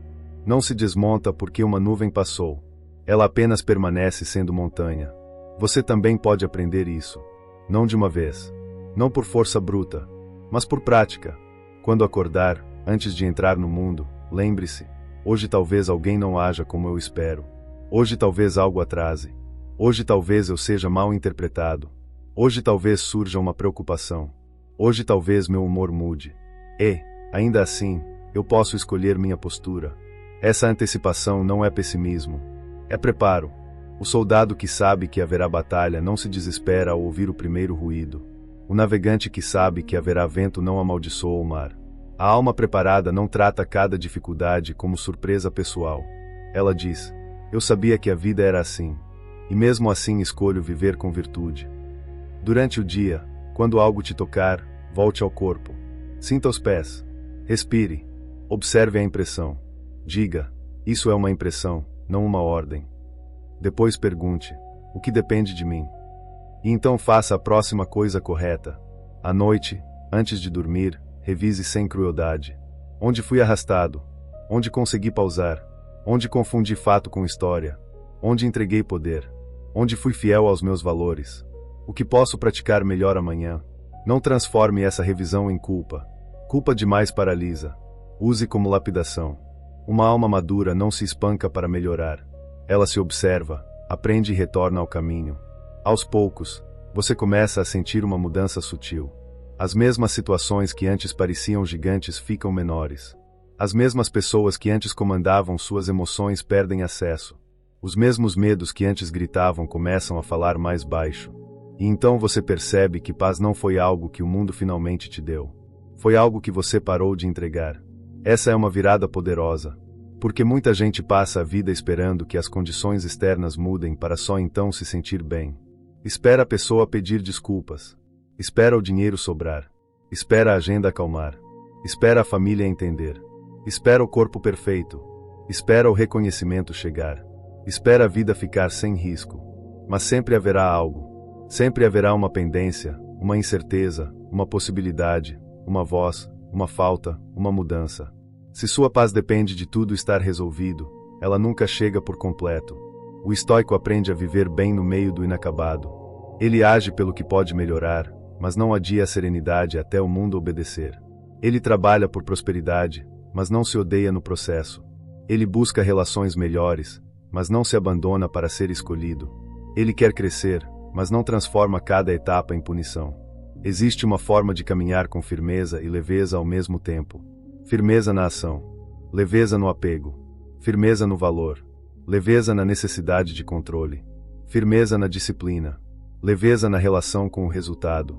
Não se desmonta porque uma nuvem passou. Ela apenas permanece sendo montanha. Você também pode aprender isso. Não de uma vez. Não por força bruta, mas por prática. Quando acordar, antes de entrar no mundo, lembre-se: hoje talvez alguém não haja como eu espero. Hoje talvez algo atrase. Hoje talvez eu seja mal interpretado. Hoje talvez surja uma preocupação. Hoje talvez meu humor mude. E, ainda assim, eu posso escolher minha postura. Essa antecipação não é pessimismo. É preparo. O soldado que sabe que haverá batalha não se desespera ao ouvir o primeiro ruído. O navegante que sabe que haverá vento não amaldiçoa o mar. A alma preparada não trata cada dificuldade como surpresa pessoal. Ela diz: eu sabia que a vida era assim. E mesmo assim escolho viver com virtude. Durante o dia, quando algo te tocar, volte ao corpo. Sinta os pés. Respire. Observe a impressão. Diga: isso é uma impressão, não uma ordem. Depois pergunte: o que depende de mim? E então faça a próxima coisa correta. À noite, antes de dormir, revise sem crueldade. Onde fui arrastado? Onde consegui pausar? Onde confundi fato com história? Onde entreguei poder? Onde fui fiel aos meus valores? O que posso praticar melhor amanhã? Não transforme essa revisão em culpa. Culpa demais paralisa. Use como lapidação. Uma alma madura não se espanca para melhorar. Ela se observa, aprende e retorna ao caminho. Aos poucos, você começa a sentir uma mudança sutil. As mesmas situações que antes pareciam gigantes ficam menores. As mesmas pessoas que antes comandavam suas emoções perdem acesso. Os mesmos medos que antes gritavam começam a falar mais baixo. E então você percebe que paz não foi algo que o mundo finalmente te deu. Foi algo que você parou de entregar. Essa é uma virada poderosa. Porque muita gente passa a vida esperando que as condições externas mudem para só então se sentir bem. Espera a pessoa pedir desculpas. Espera o dinheiro sobrar. Espera a agenda acalmar. Espera a família entender. Espera o corpo perfeito. Espera o reconhecimento chegar. Espera a vida ficar sem risco. Mas sempre haverá algo. Sempre haverá uma pendência, uma incerteza, uma possibilidade, uma voz, uma falta, uma mudança. Se sua paz depende de tudo estar resolvido, ela nunca chega por completo. O estoico aprende a viver bem no meio do inacabado. Ele age pelo que pode melhorar, mas não adia a serenidade até o mundo obedecer. Ele trabalha por prosperidade, mas não se odeia no processo. Ele busca relações melhores, mas não se abandona para ser escolhido. Ele quer crescer, mas não transforma cada etapa em punição. Existe uma forma de caminhar com firmeza e leveza ao mesmo tempo. Firmeza na ação, leveza no apego, firmeza no valor, leveza na necessidade de controle, firmeza na disciplina, leveza na relação com o resultado,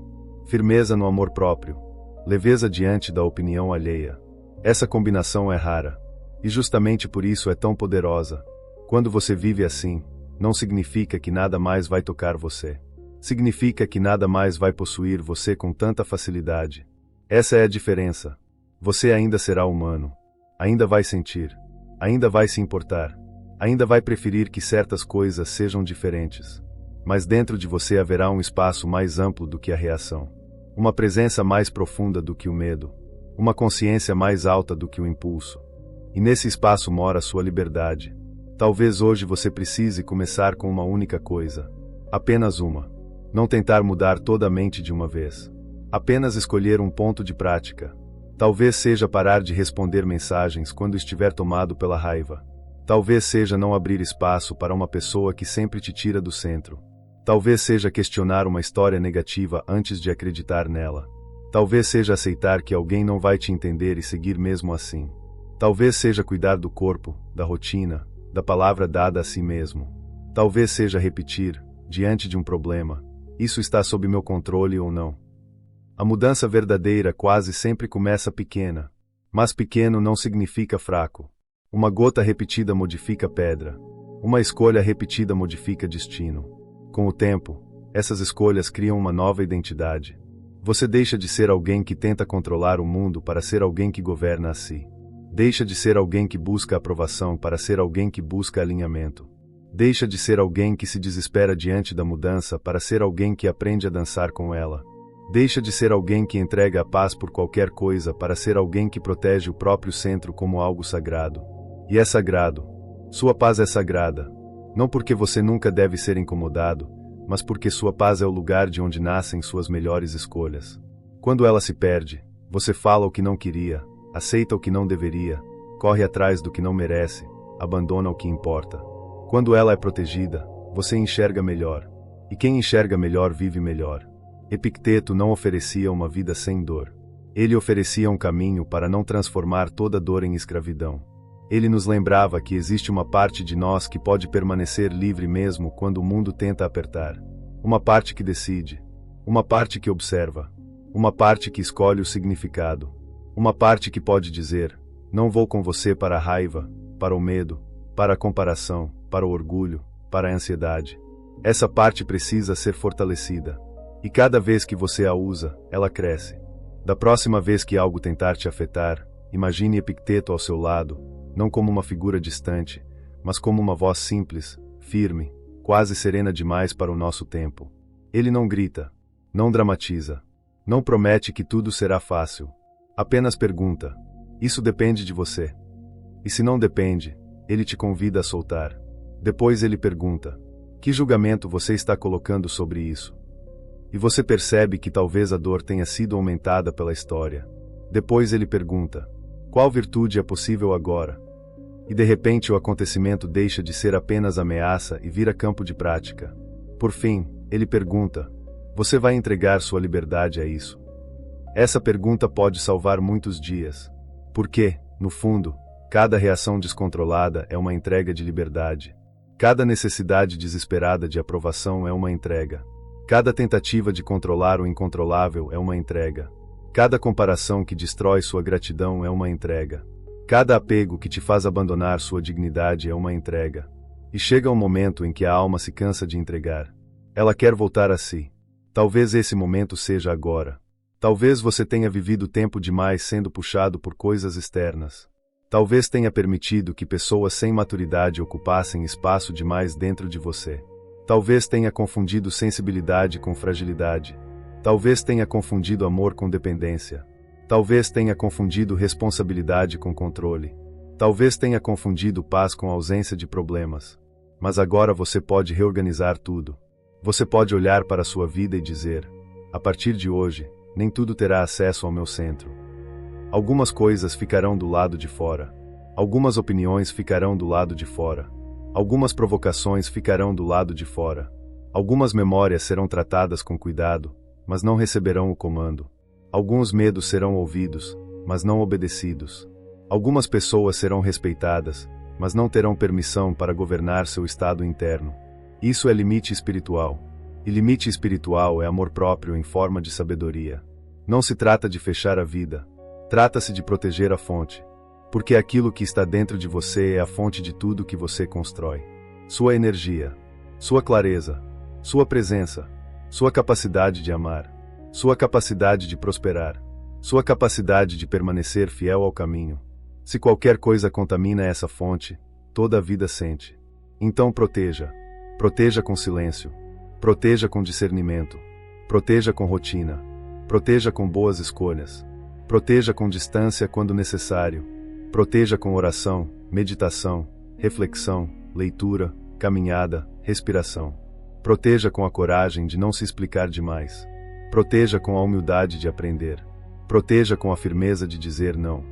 firmeza no amor próprio, leveza diante da opinião alheia. Essa combinação é rara, e justamente por isso é tão poderosa. Quando você vive assim, não significa que nada mais vai tocar você. Significa que nada mais vai possuir você com tanta facilidade. Essa é a diferença. Você ainda será humano. Ainda vai sentir. Ainda vai se importar. Ainda vai preferir que certas coisas sejam diferentes. Mas dentro de você haverá um espaço mais amplo do que a reação. Uma presença mais profunda do que o medo. Uma consciência mais alta do que o impulso. E nesse espaço mora sua liberdade. Talvez hoje você precise começar com uma única coisa. Apenas uma. Não tentar mudar toda a mente de uma vez. Apenas escolher um ponto de prática. Talvez seja parar de responder mensagens quando estiver tomado pela raiva. Talvez seja não abrir espaço para uma pessoa que sempre te tira do centro. Talvez seja questionar uma história negativa antes de acreditar nela. Talvez seja aceitar que alguém não vai te entender e seguir mesmo assim. Talvez seja cuidar do corpo, da rotina, da palavra dada a si mesmo. Talvez seja repetir, diante de um problema: isso está sob meu controle ou não. A mudança verdadeira quase sempre começa pequena. Mas pequeno não significa fraco. Uma gota repetida modifica pedra. Uma escolha repetida modifica destino. Com o tempo, essas escolhas criam uma nova identidade. Você deixa de ser alguém que tenta controlar o mundo para ser alguém que governa a si. Deixa de ser alguém que busca aprovação para ser alguém que busca alinhamento. Deixa de ser alguém que se desespera diante da mudança para ser alguém que aprende a dançar com ela. Deixa de ser alguém que entrega a paz por qualquer coisa para ser alguém que protege o próprio centro como algo sagrado. E é sagrado. Sua paz é sagrada. Não porque você nunca deve ser incomodado, mas porque sua paz é o lugar de onde nascem suas melhores escolhas. Quando ela se perde, você fala o que não queria, aceita o que não deveria, corre atrás do que não merece, abandona o que importa. Quando ela é protegida, você enxerga melhor. E quem enxerga melhor vive melhor. Epicteto não oferecia uma vida sem dor. Ele oferecia um caminho para não transformar toda dor em escravidão. Ele nos lembrava que existe uma parte de nós que pode permanecer livre mesmo quando o mundo tenta apertar. Uma parte que decide. Uma parte que observa. Uma parte que escolhe o significado. Uma parte que pode dizer: não vou com você para a raiva, para o medo, para a comparação, para o orgulho, para a ansiedade. Essa parte precisa ser fortalecida. E cada vez que você a usa, ela cresce. Da próxima vez que algo tentar te afetar, imagine Epicteto ao seu lado, não como uma figura distante, mas como uma voz simples, firme, quase serena demais para o nosso tempo. Ele não grita, não dramatiza, não promete que tudo será fácil. Apenas pergunta: isso depende de você? E se não depende, ele te convida a soltar. Depois ele pergunta: que julgamento você está colocando sobre isso? E você percebe que talvez a dor tenha sido aumentada pela história. Depois ele pergunta: qual virtude é possível agora? E de repente o acontecimento deixa de ser apenas ameaça e vira campo de prática. Por fim, ele pergunta: você vai entregar sua liberdade a isso? Essa pergunta pode salvar muitos dias. Porque, no fundo, cada reação descontrolada é uma entrega de liberdade. Cada necessidade desesperada de aprovação é uma entrega. Cada tentativa de controlar o incontrolável é uma entrega. Cada comparação que destrói sua gratidão é uma entrega. Cada apego que te faz abandonar sua dignidade é uma entrega. E chega um momento em que a alma se cansa de entregar. Ela quer voltar a si. Talvez esse momento seja agora. Talvez você tenha vivido tempo demais sendo puxado por coisas externas. Talvez tenha permitido que pessoas sem maturidade ocupassem espaço demais dentro de você. Talvez tenha confundido sensibilidade com fragilidade. Talvez tenha confundido amor com dependência. Talvez tenha confundido responsabilidade com controle. Talvez tenha confundido paz com ausência de problemas. Mas agora você pode reorganizar tudo. Você pode olhar para a sua vida e dizer: a partir de hoje, nem tudo terá acesso ao meu centro. Algumas coisas ficarão do lado de fora. Algumas opiniões ficarão do lado de fora. Algumas provocações ficarão do lado de fora. Algumas memórias serão tratadas com cuidado, mas não receberão o comando. Alguns medos serão ouvidos, mas não obedecidos. Algumas pessoas serão respeitadas, mas não terão permissão para governar seu estado interno. Isso é limite espiritual. E limite espiritual é amor próprio em forma de sabedoria. Não se trata de fechar a vida. Trata-se de proteger a fonte. Porque aquilo que está dentro de você é a fonte de tudo que você constrói. Sua energia, sua clareza, sua presença, sua capacidade de amar, sua capacidade de prosperar, sua capacidade de permanecer fiel ao caminho. Se qualquer coisa contamina essa fonte, toda a vida sente. Então proteja. Proteja com silêncio. Proteja com discernimento. Proteja com rotina. Proteja com boas escolhas. Proteja com distância quando necessário. Proteja com oração, meditação, reflexão, leitura, caminhada, respiração. Proteja com a coragem de não se explicar demais. Proteja com a humildade de aprender. Proteja com a firmeza de dizer não.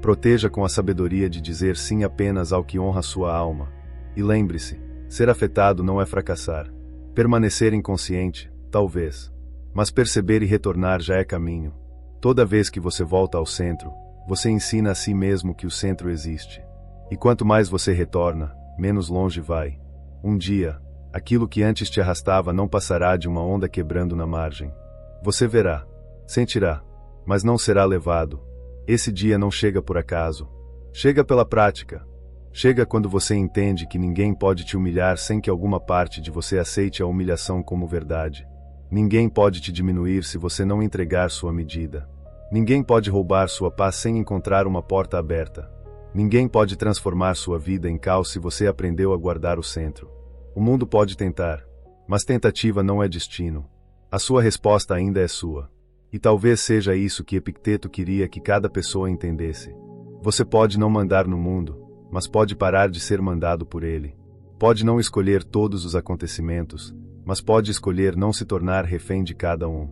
Proteja com a sabedoria de dizer sim apenas ao que honra sua alma. E lembre-se, ser afetado não é fracassar. Permanecer inconsciente, talvez. Mas perceber e retornar já é caminho. Toda vez que você volta ao centro, você ensina a si mesmo que o centro existe. E quanto mais você retorna, menos longe vai. Um dia, aquilo que antes te arrastava não passará de uma onda quebrando na margem. Você verá, sentirá, mas não será levado. Esse dia não chega por acaso. Chega pela prática. Chega quando você entende que ninguém pode te humilhar sem que alguma parte de você aceite a humilhação como verdade. Ninguém pode te diminuir se você não entregar sua medida. Ninguém pode roubar sua paz sem encontrar uma porta aberta. Ninguém pode transformar sua vida em caos se você aprendeu a guardar o centro. O mundo pode tentar, mas tentativa não é destino. A sua resposta ainda é sua. E talvez seja isso que Epicteto queria que cada pessoa entendesse. Você pode não mandar no mundo, mas pode parar de ser mandado por ele. Pode não escolher todos os acontecimentos, mas pode escolher não se tornar refém de cada um.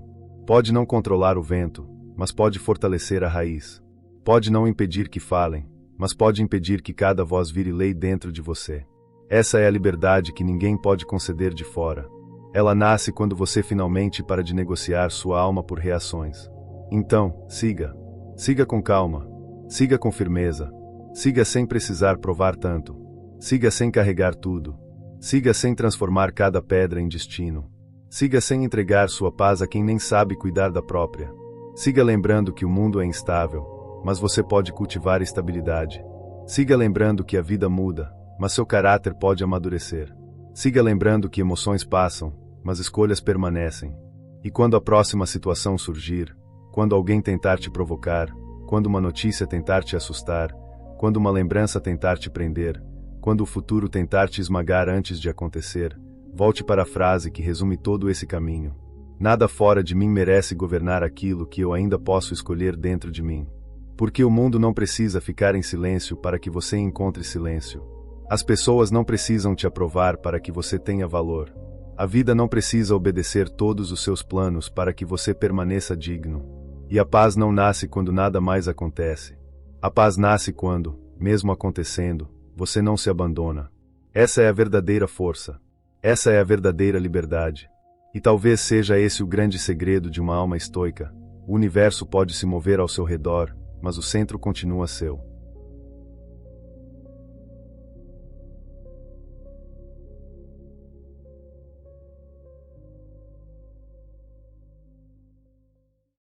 Pode não controlar o vento, mas pode fortalecer a raiz. Pode não impedir que falem, mas pode impedir que cada voz vire lei dentro de você. Essa é a liberdade que ninguém pode conceder de fora. Ela nasce quando você finalmente para de negociar sua alma por reações. Então, siga. Siga com calma. Siga com firmeza. Siga sem precisar provar tanto. Siga sem carregar tudo. Siga sem transformar cada pedra em destino. Siga sem entregar sua paz a quem nem sabe cuidar da própria. Siga lembrando que o mundo é instável, mas você pode cultivar estabilidade. Siga lembrando que a vida muda, mas seu caráter pode amadurecer. Siga lembrando que emoções passam, mas escolhas permanecem. E quando a próxima situação surgir, quando alguém tentar te provocar, quando uma notícia tentar te assustar, quando uma lembrança tentar te prender, quando o futuro tentar te esmagar antes de acontecer, volte para a frase que resume todo esse caminho. Nada fora de mim merece governar aquilo que eu ainda posso escolher dentro de mim. Porque o mundo não precisa ficar em silêncio para que você encontre silêncio. As pessoas não precisam te aprovar para que você tenha valor. A vida não precisa obedecer todos os seus planos para que você permaneça digno. E a paz não nasce quando nada mais acontece. A paz nasce quando, mesmo acontecendo, você não se abandona. Essa é a verdadeira força. Essa é a verdadeira liberdade. E talvez seja esse o grande segredo de uma alma estoica. O universo pode se mover ao seu redor, mas o centro continua seu.